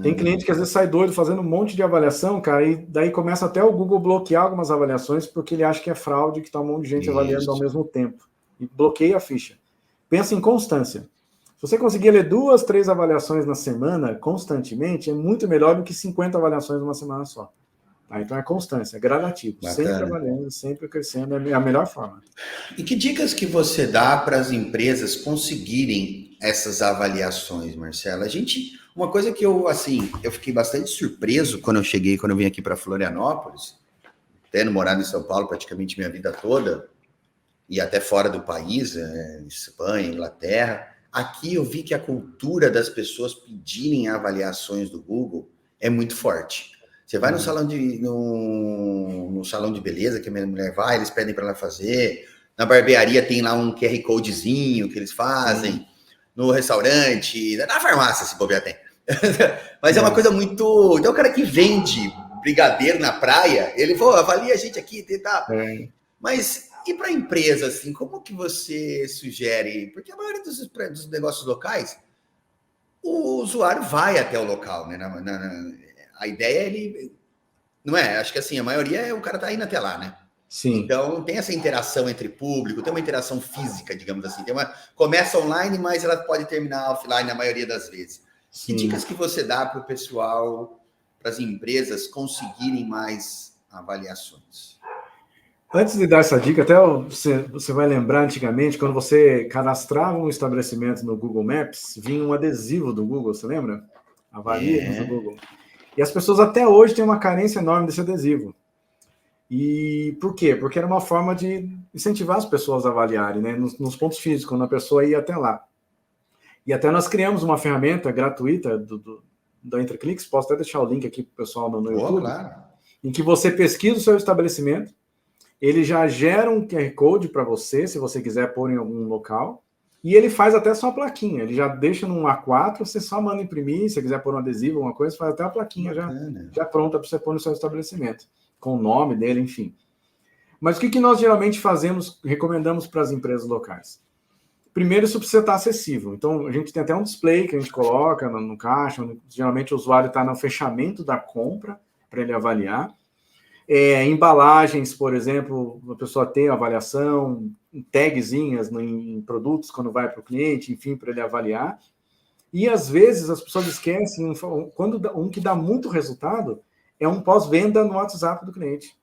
Tem cliente que às vezes sai doido fazendo um monte de avaliação, cara, e daí começa até o Google bloquear algumas avaliações porque ele acha que é fraude, que está um monte de gente avaliando ao mesmo tempo. E bloqueia a ficha. Pensa em constância. Se você conseguir ler 2, 3 avaliações na semana, constantemente, é muito melhor do que 50 avaliações numa semana só. Tá? Então é constância, é gradativo. Bacana. Sempre avaliando, sempre crescendo, é a melhor forma. E que dicas que você dá para as empresas conseguirem essas avaliações, Marcelo? Uma coisa que eu fiquei bastante surpreso quando eu vim aqui para Florianópolis, tendo morado em São Paulo praticamente minha vida toda, e até fora do país, Espanha, Inglaterra. Aqui eu vi que a cultura das pessoas pedirem avaliações do Google é muito forte. Você vai no salão de beleza que a minha mulher vai, eles pedem para ela fazer. Na barbearia tem lá um QR Codezinho que eles fazem. No restaurante, na farmácia, se bobear tem. Mas é uma coisa muito... Então o cara que vende brigadeiro na praia, ele avalia a gente aqui e tal. Mas... E para a empresa, assim, como que você sugere? Porque a maioria dos negócios locais, o usuário vai até o local, né? A ideia é ele... Não é? Acho que assim, a maioria é o cara tá indo até lá, né? Sim. Então, tem essa interação entre público, tem uma interação física, digamos assim. Começa online, mas ela pode terminar offline na maioria das vezes. Sim. Que dicas que você dá para o pessoal, para as empresas conseguirem mais avaliações? Antes de dar essa dica, até você vai lembrar antigamente, quando você cadastrava um estabelecimento no Google Maps, vinha um adesivo do Google, você lembra? Avalie no Google. E as pessoas até hoje têm uma carência enorme desse adesivo. E por quê? Porque era uma forma de incentivar as pessoas a avaliarem, né? Nos pontos físicos, quando a pessoa ia até lá. E até nós criamos uma ferramenta gratuita da Entrecliques, posso até deixar o link aqui para o pessoal no YouTube, claro. Em que você pesquisa o seu estabelecimento, ele já gera um QR Code para você, se você quiser pôr em algum local, e ele faz até só a plaquinha, ele já deixa num A4, você só manda imprimir, se você quiser pôr um adesivo, alguma coisa, faz até a plaquinha já pronta para você pôr no seu estabelecimento, com o nome dele, enfim. Mas o que nós geralmente recomendamos para as empresas locais? Primeiro, isso precisa estar acessível. Então, a gente tem até um display que a gente coloca no caixa, onde geralmente o usuário está no fechamento da compra, para ele avaliar. Embalagens, por exemplo, a pessoa tem avaliação, tagzinhas em produtos quando vai para o cliente, enfim, para ele avaliar. E, às vezes, as pessoas esquecem, quando um que dá muito resultado é um pós-venda no WhatsApp do cliente.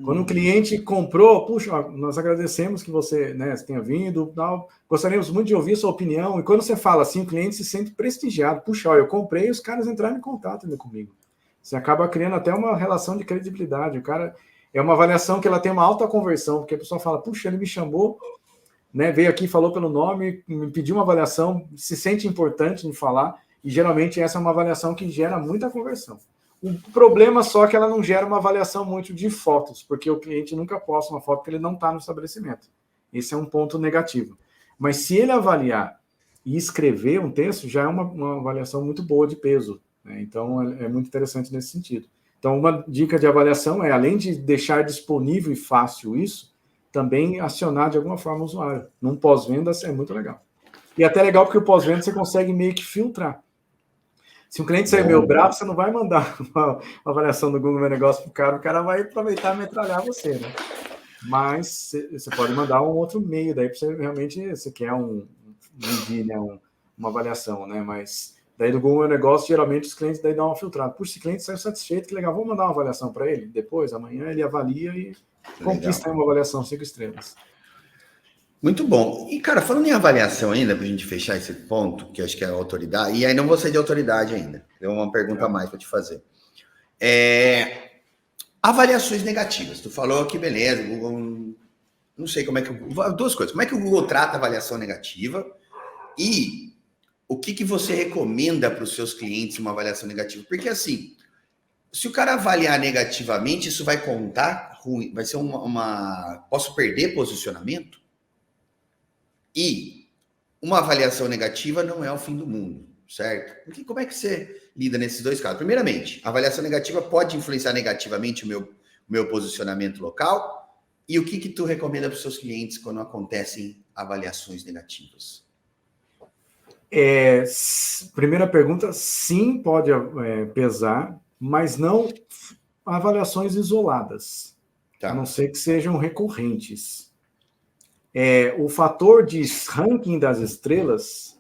Quando o cliente comprou, puxa, nós agradecemos que você tenha vindo, gostaríamos muito de ouvir a sua opinião. E quando você fala assim, o cliente se sente prestigiado. Puxa, eu comprei e os caras entraram em contato ainda comigo. Você acaba criando até uma relação de credibilidade. O cara é uma avaliação que ela tem uma alta conversão, porque a pessoa fala, puxa, ele me chamou, veio aqui, falou pelo nome, me pediu uma avaliação, se sente importante em falar, e geralmente essa é uma avaliação que gera muita conversão. O problema só é que ela não gera uma avaliação muito de fotos, porque o cliente nunca posta uma foto que ele não está no estabelecimento. Esse é um ponto negativo. Mas se ele avaliar e escrever um texto, já é uma avaliação muito boa de peso, né? Então, é muito interessante nesse sentido. Então, uma dica de avaliação é, além de deixar disponível e fácil isso, também acionar de alguma forma o usuário. Num pós-venda é muito legal. E até legal porque o pós-venda você consegue meio que filtrar. Se um cliente sair meio bravo, você não vai mandar uma avaliação do Google Meu Negócio para o cara vai aproveitar e metralhar você, né? Mas você pode mandar um outro meio, daí para você realmente, você quer medir, né, uma avaliação, né? Mas daí do Google Meu Negócio, geralmente os clientes daí dão uma filtrada. Puxa, esse cliente saiu satisfeito, que legal, vamos mandar uma avaliação para ele? Depois, amanhã ele avalia e conquista uma avaliação 5 estrelas. Muito bom. E, cara, falando em avaliação ainda, para a gente fechar esse ponto, que eu acho que é a autoridade, e aí não vou ser de autoridade ainda, tem uma pergunta a mais para te fazer. Avaliações negativas. Tu falou que beleza, o Google, não sei como é que... Duas coisas. Como é que o Google trata a avaliação negativa e o que você recomenda para os seus clientes uma avaliação negativa? Porque, assim, se o cara avaliar negativamente, isso vai contar ruim, vai ser posso perder posicionamento? E uma avaliação negativa não é o fim do mundo, certo? Porque como é que você lida nesses dois casos? Primeiramente, a avaliação negativa pode influenciar negativamente o meu posicionamento local? E o que tu recomenda para os seus clientes quando acontecem avaliações negativas? Primeira pergunta, sim, pode pesar, mas não avaliações isoladas, tá. A não ser que sejam recorrentes. O fator de ranking das estrelas,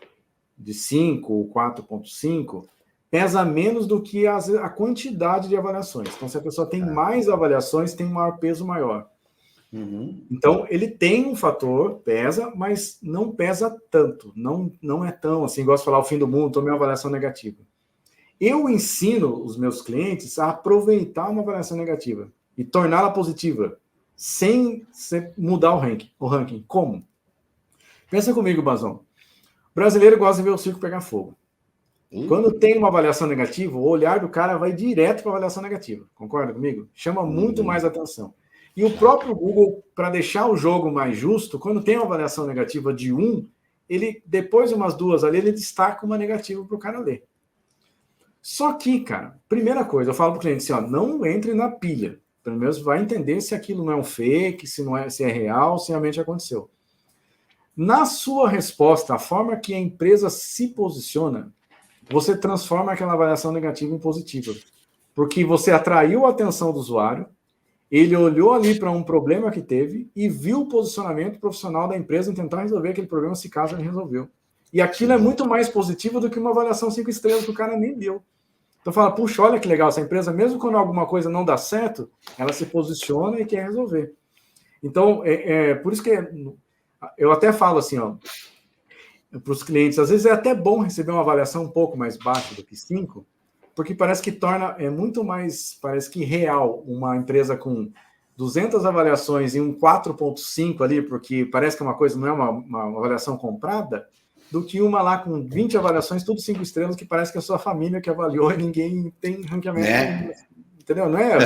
de 5 ou 4.5, pesa menos do que a quantidade de avaliações. Então, se a pessoa tem mais avaliações, tem um maior peso maior. Uhum. Então, ele tem um fator, pesa, mas não pesa tanto. Não é tão assim, gosto de falar o fim do mundo, tomei uma avaliação negativa. Eu ensino os meus clientes a aproveitar uma avaliação negativa e torná-la positiva, sem mudar o ranking. Como? Pensa comigo, Bazão. O brasileiro gosta de ver o circo pegar fogo. Quando tem uma avaliação negativa, o olhar do cara vai direto para a avaliação negativa. Concorda comigo? Chama muito mais atenção. E o próprio Google, para deixar o jogo mais justo, quando tem uma avaliação negativa de 1, ele, depois de umas 2 ali, ele destaca uma negativa para o cara ler. Só que, cara, primeira coisa, eu falo para o cliente assim, não entre na pilha. Pelo menos vai entender se aquilo não é um fake, se é real, se realmente aconteceu. Na sua resposta, a forma que a empresa se posiciona, você transforma aquela avaliação negativa em positiva. Porque você atraiu a atenção do usuário, ele olhou ali para um problema que teve e viu o posicionamento profissional da empresa em tentar resolver aquele problema, se caso ele resolveu. E aquilo é muito mais positivo do que uma avaliação 5 estrelas que o cara nem deu. Então fala, puxa, olha que legal, essa empresa, mesmo quando alguma coisa não dá certo, ela se posiciona e quer resolver. Então, por isso que eu até falo assim, para os clientes, às vezes é até bom receber uma avaliação um pouco mais baixa do que 5, porque parece que torna muito mais, parece que real, uma empresa com 200 avaliações e um 4.5 ali, porque parece que uma coisa não é uma avaliação comprada, do que uma lá com 20 avaliações, tudo 5 estrelas, que parece que é a sua família que avaliou e ninguém tem ranqueamento. Entendeu? Não é?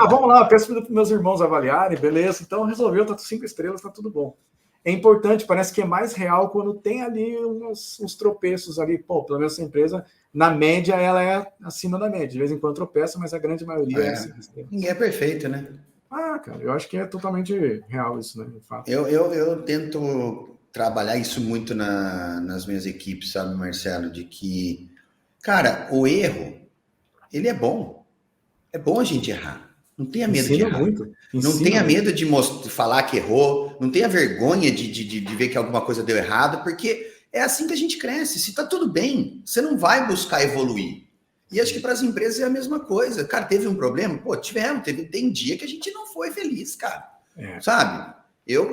Vamos lá, peço para meus irmãos avaliarem, beleza, então resolveu, tá 5 estrelas, tá tudo bom. É importante, parece que é mais real quando tem ali uns tropeços ali. Pô, pelo menos essa empresa, na média, ela é acima da média. De vez em quando tropeça, mas a grande maioria é 5 estrelas. Ninguém é perfeito, né? Cara, eu acho que é totalmente real isso, né? De fato. Eu tento trabalhar isso muito nas minhas equipes, sabe, Marcelo? De que, cara, o erro, ele é bom. É bom a gente errar. Não tenha medo de errar. Não tenha medo de falar que errou. Não tenha vergonha de ver que alguma coisa deu errado, porque é assim que a gente cresce. Se tá tudo bem, você não vai buscar evoluir. E acho que para as empresas é a mesma coisa. Cara, teve um problema? Pô, tem dia que a gente não foi feliz, cara. Sabe? Eu,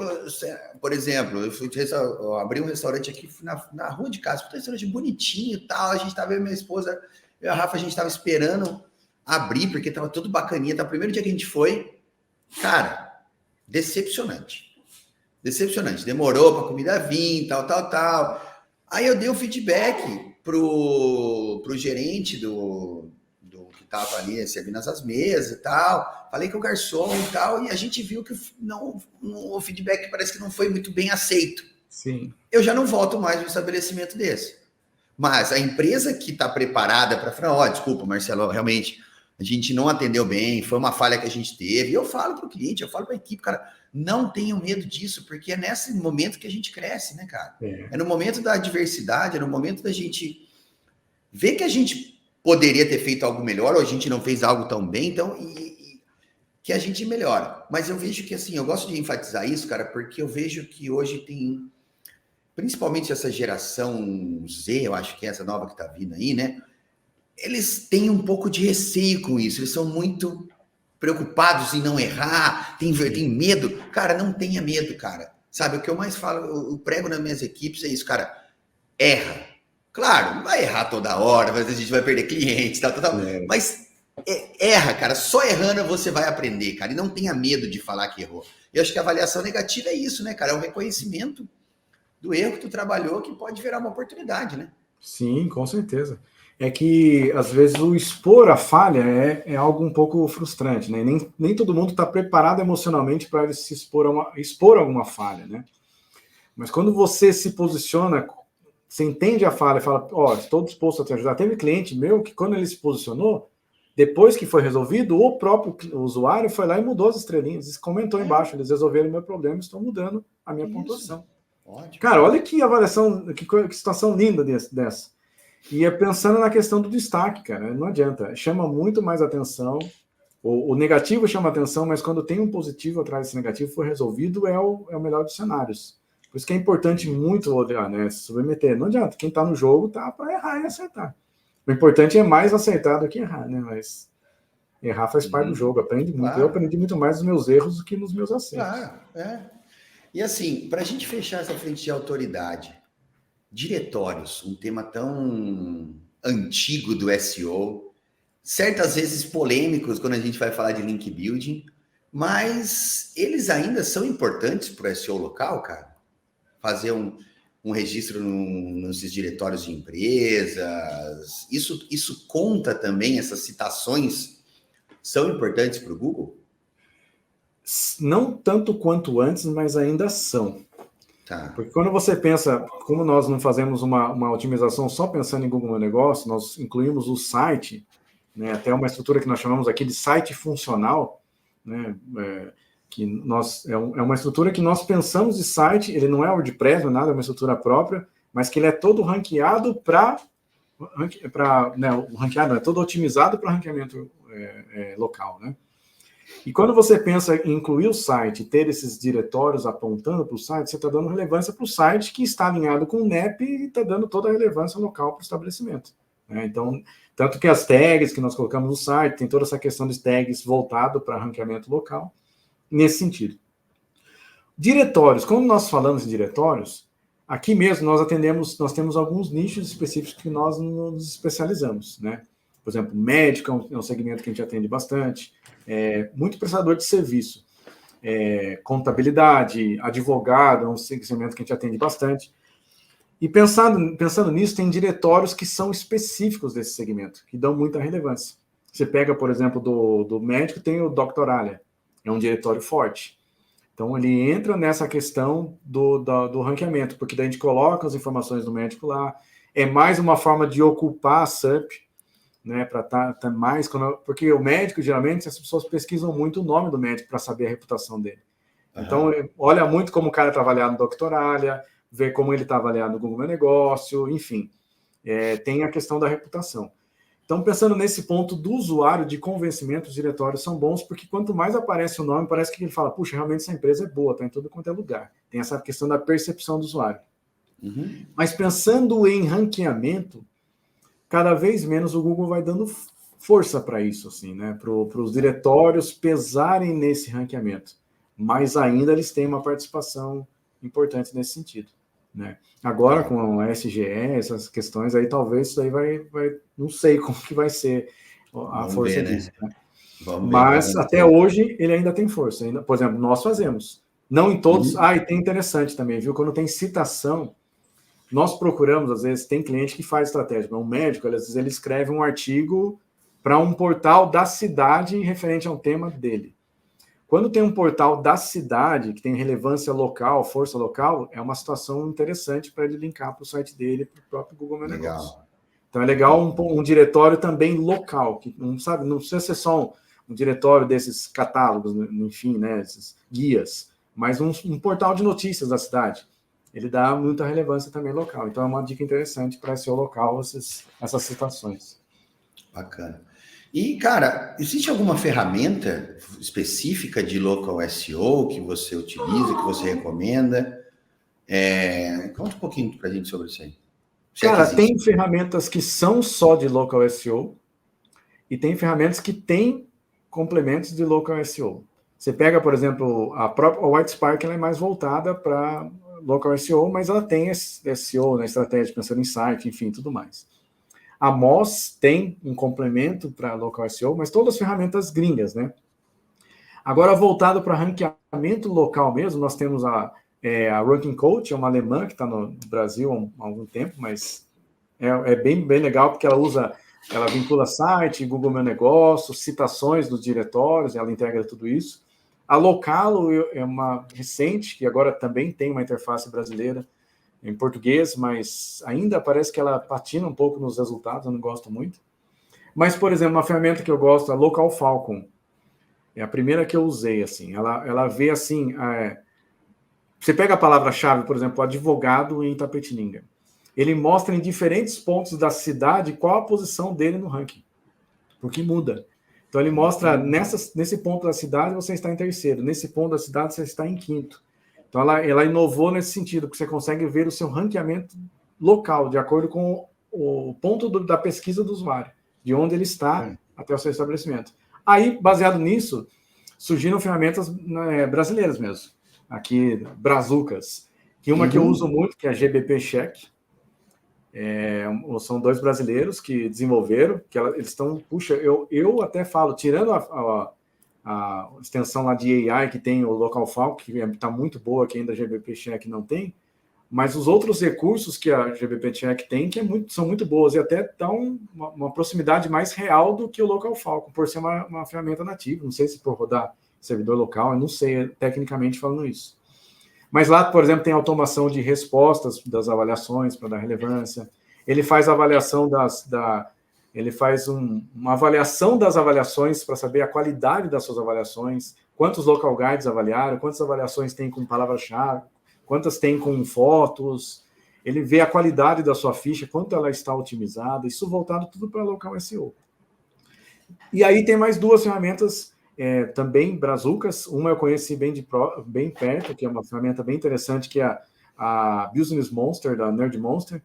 por exemplo, eu abri um restaurante aqui na rua de casa, um restaurante bonitinho e tal. A gente tava, eu e minha esposa, eu e a Rafa, a gente tava esperando abrir, porque tava tudo bacaninha. Tá? O primeiro dia que a gente foi, cara, decepcionante. Demorou para a comida vir, tal. Aí eu dei um feedback pro gerente do que tava ali servindo as mesas e tal. Falei com o garçom e tal, e a gente viu que o feedback parece que não foi muito bem aceito. Sim. eu já não volto mais no estabelecimento desse. Mas a empresa que está preparada para falar, desculpa, Marcelo, realmente a gente não atendeu bem, foi uma falha que a gente teve. E eu falo para o cliente, eu falo para a equipe, cara, não tenham medo disso, porque é nesse momento que a gente cresce, né, cara? É no momento da adversidade, é no momento da gente ver que a gente poderia ter feito algo melhor, ou a gente não fez algo tão bem, então, que a gente melhora. Mas eu vejo que, assim, eu gosto de enfatizar isso, cara, porque eu vejo que hoje tem, principalmente essa geração Z, eu acho que é essa nova que tá vindo aí, né? Eles têm um pouco de receio com isso, eles são muito preocupados em não errar, tem medo. Cara, não tenha medo, cara. Sabe, o que eu mais falo, eu prego nas minhas equipes é isso, cara, erra. Claro, não vai errar toda hora, às vezes a gente vai perder clientes, tal, mas erra, cara, só errando você vai aprender, cara, e não tenha medo de falar que errou. Eu acho que a avaliação negativa é isso, né, cara, é um reconhecimento do erro que tu trabalhou que pode virar uma oportunidade, né? Sim, com certeza. É que, às vezes, o expor a falha é algo um pouco frustrante, né? Nem todo mundo está preparado emocionalmente para se expor alguma falha, né? Mas quando você se posiciona, você entende a falha e fala, estou disposto a te ajudar. Teve cliente meu que, quando ele se posicionou, depois que foi resolvido, o próprio usuário foi lá e mudou as estrelinhas, comentou embaixo, eles resolveram o meu problema, estão mudando a minha pontuação. Ótimo. Cara, olha que avaliação, que situação linda dessa. E é pensando na questão do destaque, cara, não adianta, chama muito mais atenção, o negativo chama atenção, mas quando tem um positivo atrás desse negativo, foi resolvido, é o melhor dos cenários. Por isso que é importante muito olhar, né, se submeter, não adianta, quem tá no jogo tá para errar e acertar. O importante é mais acertar do que errar, né, mas errar faz parte do jogo, aprende muito, claro. Eu aprendi muito mais nos meus erros do que nos meus acertos. Claro, E assim, para a gente fechar essa frente de autoridade, diretórios, um tema tão antigo do SEO, certas vezes polêmicos quando a gente vai falar de link building, mas eles ainda são importantes para o SEO local, cara? Fazer um registro nesses diretórios de empresas, isso conta também, essas citações são importantes para o Google? Não tanto quanto antes, mas ainda são. Tá. Porque quando você pensa, como nós não fazemos uma otimização só pensando em Google Meu Negócio, nós incluímos o site, né, até uma estrutura que nós chamamos aqui de site funcional, né, é uma estrutura que nós pensamos de site, ele não é WordPress, não é nada, é uma estrutura própria, mas que ele é todo ranqueado o ranqueado é todo otimizado para ranqueamento local, né? E quando você pensa em incluir o site, ter esses diretórios apontando para o site, você está dando relevância para o site que está alinhado com o NEP e está dando toda a relevância local para o estabelecimento. Né? Então, tanto que as tags que nós colocamos no site, tem toda essa questão de tags voltado para ranqueamento local, nesse sentido. Diretórios, quando nós falamos em diretórios, aqui mesmo nós temos alguns nichos específicos que nós nos especializamos, né? Por exemplo, médico é um segmento que a gente atende bastante, muito prestador de serviço, contabilidade, advogado é um segmento que a gente atende bastante. E pensando nisso, tem diretórios que são específicos desse segmento, que dão muita relevância. Você pega, por exemplo, do médico, tem o Doctoralia, é um diretório forte. Então, ele entra nessa questão do ranqueamento, porque daí a gente coloca as informações do médico lá, é mais uma forma de ocupar a SERP, né, para tá mais... Porque o médico, geralmente, as pessoas pesquisam muito o nome do médico para saber a reputação dele. Uhum. Então, olha muito como o cara está avaliado no Doctoralia, vê como ele está avaliado no Google Meu Negócio, enfim. Tem a questão da reputação. Então, pensando nesse ponto do usuário de convencimento, os diretórios são bons, porque quanto mais aparece o nome, parece que ele fala, puxa, realmente essa empresa é boa, está em todo quanto é lugar. Tem essa questão da percepção do usuário. Uhum. Mas pensando em ranqueamento, cada vez menos o Google vai dando força para isso, assim, né? Para os diretórios pesarem nesse ranqueamento. Mas ainda eles têm uma participação importante nesse sentido, né? Agora, com a SGE, essas questões aí, talvez isso aí vai não sei como que vai ser a força disso, né? Mas até hoje ele ainda tem força. Por exemplo, nós fazemos. Não em todos. E tem interessante também, viu? Quando tem citação, nós procuramos, às vezes, tem cliente que faz estratégia. Um médico, às vezes, ele escreve um artigo para um portal da cidade referente ao tema dele. Quando tem um portal da cidade, que tem relevância local, força local, é uma situação interessante para ele linkar para o site dele, para o próprio Google Meu Negócio. Então é legal um diretório também local, que não precisa ser só um diretório desses catálogos, enfim, né, esses guias, mas um portal de notícias da cidade. Ele dá muita relevância também local. Então é uma dica interessante para SEO local, essas situações. Bacana. E, cara, existe alguma ferramenta específica de local SEO que você utiliza, que você recomenda? Conta um pouquinho para a gente sobre isso aí. Cara, tem ferramentas que são só de local SEO e tem ferramentas que têm complementos de local SEO. Você pega, por exemplo, a própria Whitespark, ela é mais voltada para local SEO, mas ela tem SEO, né, estratégia, pensando em site, enfim, tudo mais. A Moz tem um complemento para local SEO, mas todas as ferramentas gringas, né? Agora, voltado para ranqueamento local mesmo, nós temos a Ranking Coach, é uma alemã que está no Brasil há algum tempo, mas é bem legal porque ela vincula site, Google Meu Negócio, citações dos diretórios, ela integra tudo isso. A Localo é uma recente, que agora também tem uma interface brasileira em português, mas ainda parece que ela patina um pouco nos resultados, eu não gosto muito. Mas, por exemplo, uma ferramenta que eu gosto, a Local Falcon, é a primeira que eu usei, assim, ela vê assim, você pega a palavra-chave, por exemplo, advogado em Itapetininga, ele mostra em diferentes pontos da cidade qual a posição dele no ranking, porque muda. Então ele mostra, nesse ponto da cidade você está em terceiro, nesse ponto da cidade você está em quinto. Então, ela inovou nesse sentido, porque você consegue ver o seu ranqueamento local, de acordo com o ponto da pesquisa do usuário, de onde ele está até o seu estabelecimento. Aí, baseado nisso, surgiram ferramentas brasileiras mesmo. Aqui, Brazucas. E uma que eu uso muito, que é a GBP Check. São 2 brasileiros que desenvolveram, que eles estão... Puxa, eu até falo, tirando a extensão lá de AI que tem o Local Falcon, que está muito boa, que ainda a GBP Check não tem, mas os outros recursos que a GBP Check tem, são muito boas, e até dão uma proximidade mais real do que o Local Falcon, por ser uma ferramenta nativa. Não sei se por rodar servidor local, eu não sei tecnicamente falando isso. Mas lá, por exemplo, tem automação de respostas das avaliações para dar relevância. Ele faz avaliação ele faz uma avaliação das avaliações para saber a qualidade das suas avaliações, quantos local guides avaliaram, quantas avaliações tem com palavra-chave, quantas tem com fotos. Ele vê a qualidade da sua ficha, quanto ela está otimizada, isso voltado tudo para local SEO. E aí tem mais 2 ferramentas também brazucas. Uma eu conheci bem perto, que é uma ferramenta bem interessante, que é a Business Monster, da Nerd Monster,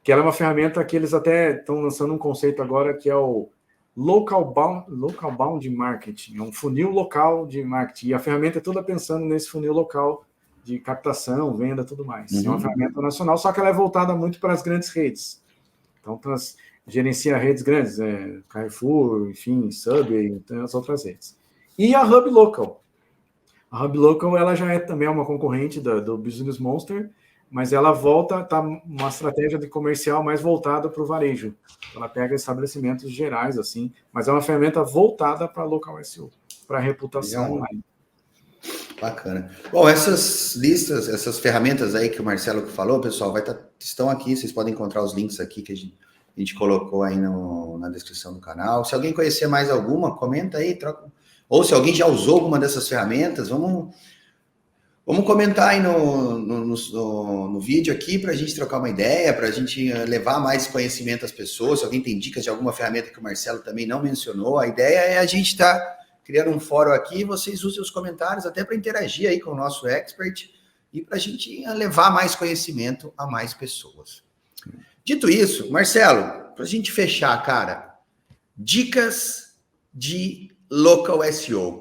que ela é uma ferramenta que eles até estão lançando um conceito agora, que é o Local Bound Marketing, é um funil local de marketing, e a ferramenta é toda pensando nesse funil local de captação, venda, tudo mais. É uma ferramenta nacional, só que ela é voltada muito para as grandes redes. Então, gerencia redes grandes, Carrefour, enfim, Subway, então as outras redes. E a Hub Local. A Hub Local, ela já é também uma concorrente do Business Monster, mas ela tá uma estratégia de comercial mais voltada para o varejo. Ela pega estabelecimentos gerais, assim, mas é uma ferramenta voltada para local SEO, para reputação online. Bacana. Bom, essas listas, essas ferramentas aí que o Marcelo falou, pessoal, estão aqui, vocês podem encontrar os links aqui que a gente colocou aí na descrição do canal. Se alguém conhecer mais alguma, comenta aí, troca. Ou se alguém já usou alguma dessas ferramentas, vamos comentar aí no vídeo aqui para a gente trocar uma ideia, para a gente levar mais conhecimento às pessoas. Se alguém tem dicas de alguma ferramenta que o Marcelo também não mencionou, a ideia é a gente estar criando um fórum aqui, vocês usem os comentários até para interagir aí com o nosso expert e para a gente levar mais conhecimento a mais pessoas. Dito isso, Marcelo, para a gente fechar, cara, dicas de local SEO.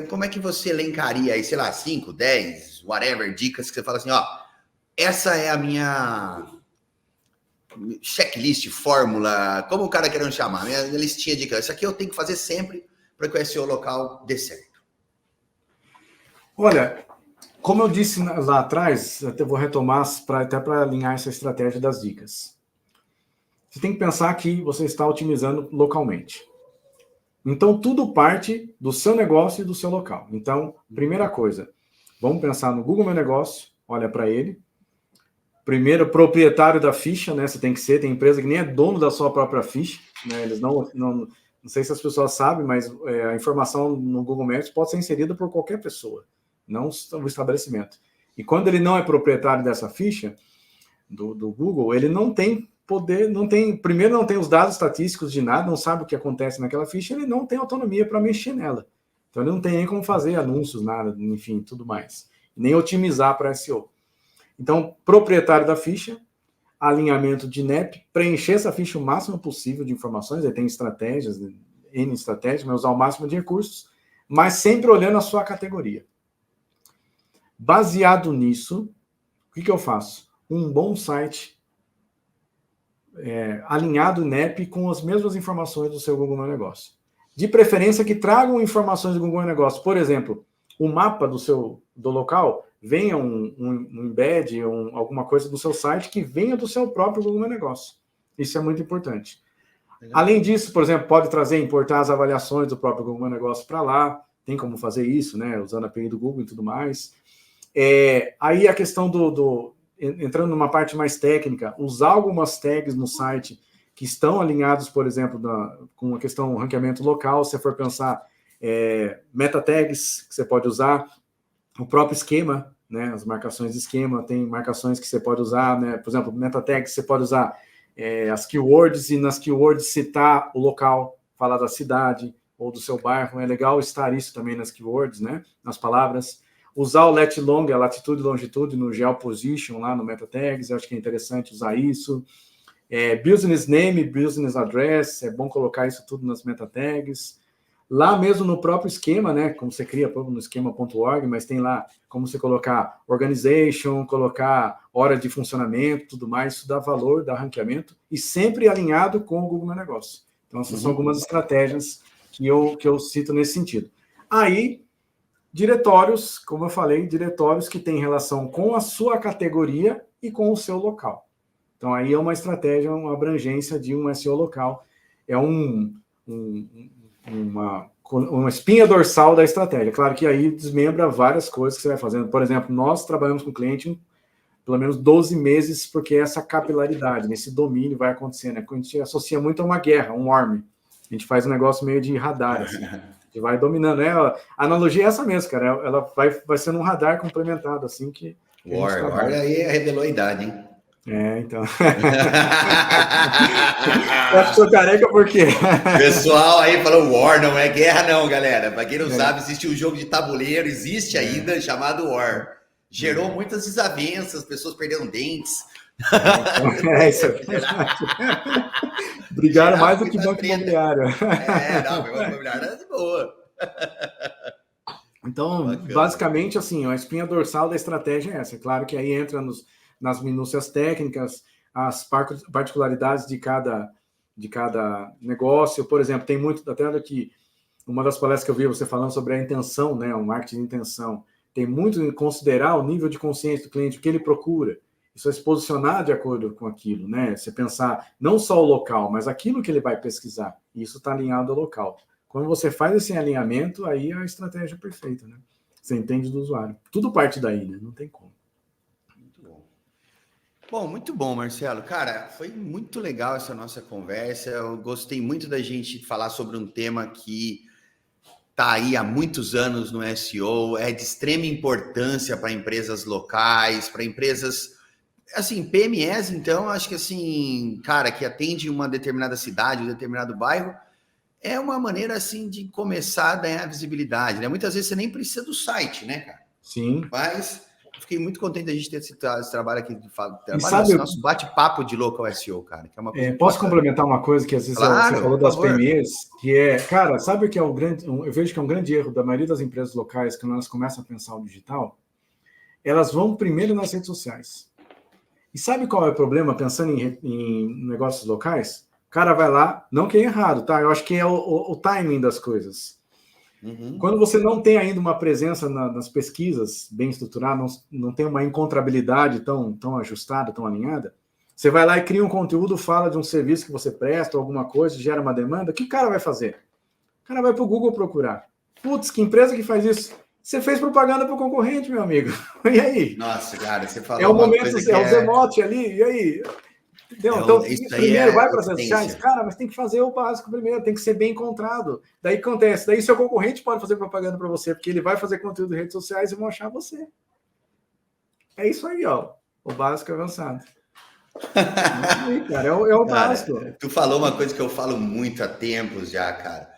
Como é que você elencaria aí, sei lá, 5, 10, whatever, dicas que você fala assim, ó, essa é a minha checklist, fórmula, como o cara querendo chamar, minha listinha de dicas. Isso aqui eu tenho que fazer sempre para que o SEO local dê certo. Olha, como eu disse lá atrás, até vou retomar até para alinhar essa estratégia das dicas. Você tem que pensar que você está otimizando localmente. Então, tudo parte do seu negócio e do seu local. Então, primeira coisa, vamos pensar no Google Meu Negócio, olha para ele. Primeiro, proprietário da ficha, né? Você tem que ser, tem empresa que nem é dono da sua própria ficha, né? Eles não sei se as pessoas sabem, mas a informação no Google Maps pode ser inserida por qualquer pessoa, não o estabelecimento. E quando ele não é proprietário dessa ficha do Google, ele não tem poder, primeiro não tem os dados estatísticos de nada, não sabe o que acontece naquela ficha, ele não tem autonomia para mexer nela. Então ele não tem nem como fazer anúncios, nada, enfim, tudo mais. Nem otimizar para SEO. Então, proprietário da ficha, alinhamento de NEP, preencher essa ficha o máximo possível de informações, aí tem estratégias, N estratégias, mas usar o máximo de recursos, mas sempre olhando a sua categoria. Baseado nisso, o que eu faço? Um bom site alinhado NEP com as mesmas informações do seu Google Meu Negócio. De preferência que tragam informações do Google Meu Negócio. Por exemplo, o mapa do local, venha um embed, alguma coisa do seu site que venha do seu próprio Google Meu Negócio. Isso é muito importante. Legal. Além disso, por exemplo, pode importar as avaliações do próprio Google Meu Negócio para lá. Tem como fazer isso, né? Usando a API do Google e tudo mais. Aí a questão entrando numa parte mais técnica, usar algumas tags no site que estão alinhados, por exemplo, com a questão do ranqueamento local, se você for pensar meta tags que você pode usar, o próprio esquema, né, as marcações de esquema, tem marcações que você pode usar, né, por exemplo, meta tags, você pode usar as keywords e nas keywords citar o local, falar da cidade ou do seu bairro, é legal estar isso também nas keywords, né, nas palavras. Usar o let long, a latitude e longitude no geoposition lá no meta tags, eu acho que é interessante usar isso. Business name, business address, é bom colocar isso tudo nas meta tags. Lá mesmo no próprio esquema, né, como você cria no esquema.org, mas tem lá como você colocar organization, colocar hora de funcionamento, tudo mais, isso dá valor, dá ranqueamento, e sempre alinhado com o Google Meu Negócio. Então, essas são algumas estratégias que eu cito nesse sentido. Aí, diretórios, como eu falei, diretórios que têm relação com a sua categoria e com o seu local. Então, aí é uma estratégia, uma abrangência de um SEO local. É uma espinha dorsal da estratégia. Claro que aí desmembra várias coisas que você vai fazendo. Por exemplo, nós trabalhamos com o cliente pelo menos 12 meses, porque essa capilaridade, nesse domínio vai acontecendo. A gente associa muito a uma guerra, um army. A gente faz um negócio meio de radar, assim. A gente vai dominando. A analogia é essa mesmo, cara. Ela vai sendo um radar complementado, assim, que War aí revelou a idade, hein? Então. Eu sou careca por quê? Pessoal aí falou War, não é guerra não, galera. Para quem não sabe, existe um jogo de tabuleiro, existe ainda, chamado War. Gerou muitas desavenças, pessoas perderam dentes. Isso é verdade. Brigaram mais do que banco imobiliário. Banco imobiliário é de boa. Então, basicamente, assim, a espinha dorsal da estratégia é essa. Claro que aí entra nas minúcias técnicas, as particularidades de cada negócio. Por exemplo, tem muito, até aqui, uma das palestras que eu vi você falando sobre a intenção, né, o marketing de intenção. Tem muito em considerar o nível de consciência do cliente, o que ele procura. Isso é se posicionar de acordo com aquilo, né? Você pensar não só o local, mas aquilo que ele vai pesquisar. E isso está alinhado ao local. Quando você faz esse alinhamento, aí é a estratégia perfeita, né? Você entende do usuário. Tudo parte daí, né? Não tem como. Muito bom. Bom, muito bom, Marcelo. Cara, foi muito legal essa nossa conversa. Eu gostei muito da gente falar sobre um tema que está aí há muitos anos no SEO, é de extrema importância para empresas locais, para empresas, assim, PMEs, então, acho que assim, cara, que atende uma determinada cidade, um determinado bairro, é uma maneira, assim, de começar a ganhar visibilidade, né? Muitas vezes você nem precisa do site, né, cara? Sim. Mas fiquei muito contente da gente ter esse trabalho aqui, nosso bate-papo de local SEO, cara, que é uma coisa posso complementar uma coisa que às vezes você falou das PMEs, que cara, sabe o que é eu vejo que é um grande erro da maioria das empresas locais, que elas começam a pensar o digital, elas vão primeiro nas redes sociais. E sabe qual é o problema, pensando em negócios locais? O cara vai lá, não que é errado, tá? Eu acho que é o timing das coisas. Quando você não tem ainda uma presença nas pesquisas bem estruturada, não tem uma encontrabilidade tão ajustada, tão alinhada, você vai lá e cria um conteúdo, fala de um serviço que você presta, alguma coisa, gera uma demanda, o que o cara vai fazer? O cara vai para o Google procurar. Putz, que empresa que faz isso? Você fez propaganda para o concorrente, meu amigo. E aí? Nossa, cara, você falou é o uma momento, coisa que é o Zemote ali, e aí? Entendeu? Então, primeiro vai para as redes sociais, cara, mas tem que fazer o básico primeiro, tem que ser bem encontrado. Daí acontece, daí seu concorrente pode fazer propaganda para você, porque ele vai fazer conteúdo em redes sociais e vão achar você. É isso aí, ó. O básico avançado. Cara, é o básico. Tu falou uma coisa que eu falo muito há tempos já, cara.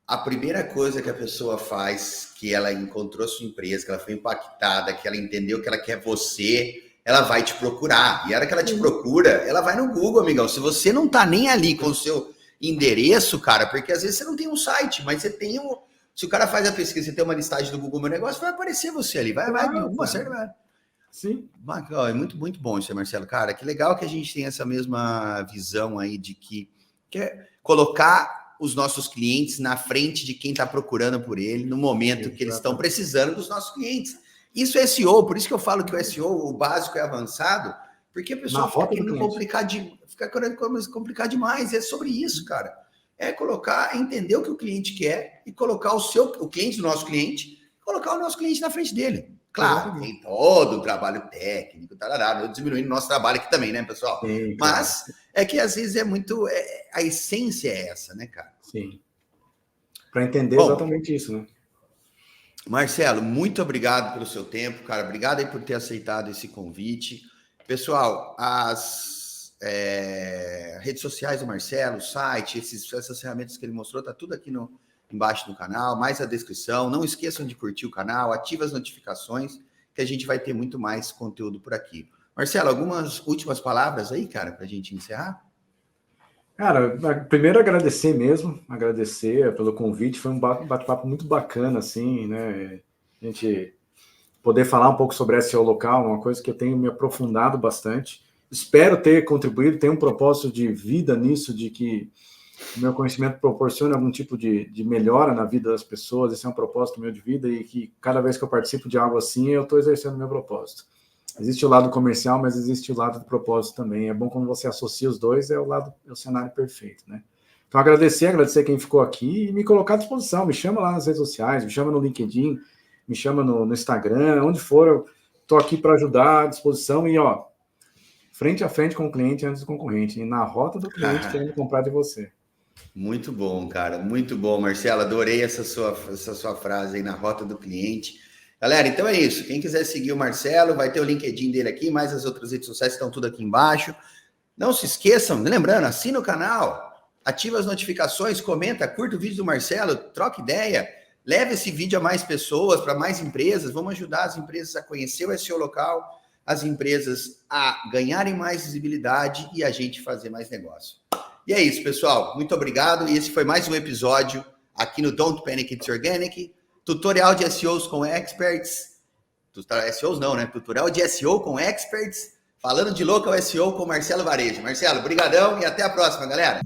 A primeira coisa que a pessoa faz, que ela encontrou sua empresa, que ela foi impactada, que ela entendeu que ela quer você, ela vai te procurar. E a hora que ela te procura, ela vai no Google, amigão. Se você não tá nem ali com o seu endereço, cara, porque às vezes você não tem um site, mas você tem um... Se o cara faz a pesquisa e tem uma listagem do Google Meu Negócio, vai aparecer você ali. Vai alguma certa... Sim. É muito, muito bom isso, Marcelo. Cara, que legal que a gente tem essa mesma visão aí de que quer colocar os nossos clientes na frente de quem está procurando por ele no momento que eles estão precisando dos nossos clientes. Isso é SEO, por isso que eu falo que o SEO, o básico é avançado, porque a pessoa fica querendo complicar demais. É sobre isso, cara. É colocar, entender o que o cliente quer e colocar o cliente do nosso cliente, colocar o nosso cliente na frente dele. Claro, tem todo o trabalho técnico, eu diminuindo o nosso trabalho aqui também, né, pessoal? Sim, mas é que às vezes é muito... a essência é essa, né, cara? Sim. Para entender exatamente isso, né? Marcelo, muito obrigado pelo seu tempo, cara. Obrigado aí por ter aceitado esse convite. Pessoal, as redes sociais do Marcelo, o site, essas ferramentas que ele mostrou, tá tudo aqui embaixo do canal, mais a descrição. Não esqueçam de curtir o canal, ative as notificações, que a gente vai ter muito mais conteúdo por aqui. Marcelo, algumas últimas palavras aí, cara, para a gente encerrar? Cara, primeiro agradecer pelo convite, foi um bate-papo muito bacana, assim, né? A gente poder falar um pouco sobre SEO local, uma coisa que eu tenho me aprofundado bastante. Espero ter contribuído, tenho um propósito de vida nisso, de que o meu conhecimento proporciona algum tipo de melhora na vida das pessoas. Esse é um propósito meu de vida e que cada vez que eu participo de algo assim, eu estou exercendo o meu propósito. Existe o lado comercial, mas existe o lado do propósito também. É bom quando você associa os dois, é o cenário perfeito, né? Então, agradecer quem ficou aqui e me colocar à disposição. Me chama lá nas redes sociais, me chama no LinkedIn, me chama no Instagram, onde for, eu estou aqui para ajudar, à disposição. E, ó, frente a frente com o cliente antes do concorrente. E na rota do cliente querendo comprar de você. Muito bom, cara. Muito bom, Marcelo. Adorei essa sua frase aí, na rota do cliente. Galera, então é isso. Quem quiser seguir o Marcelo, vai ter o LinkedIn dele aqui, mais as outras redes sociais estão tudo aqui embaixo. Não se esqueçam, lembrando, assina o canal, ativa as notificações, comenta, curta o vídeo do Marcelo, troca ideia, leve esse vídeo a mais pessoas, para mais empresas. Vamos ajudar as empresas a conhecer o SEO local, as empresas a ganharem mais visibilidade e a gente fazer mais negócio. E é isso, pessoal. Muito obrigado. E esse foi mais um episódio aqui no Don't Panic, It's Organic. Tutorial de SEOs com experts. SEOs não, né? Tutorial de SEO com experts. Falando de local SEO com Marcelo Varejo. Marcelo, brigadão e até a próxima, galera.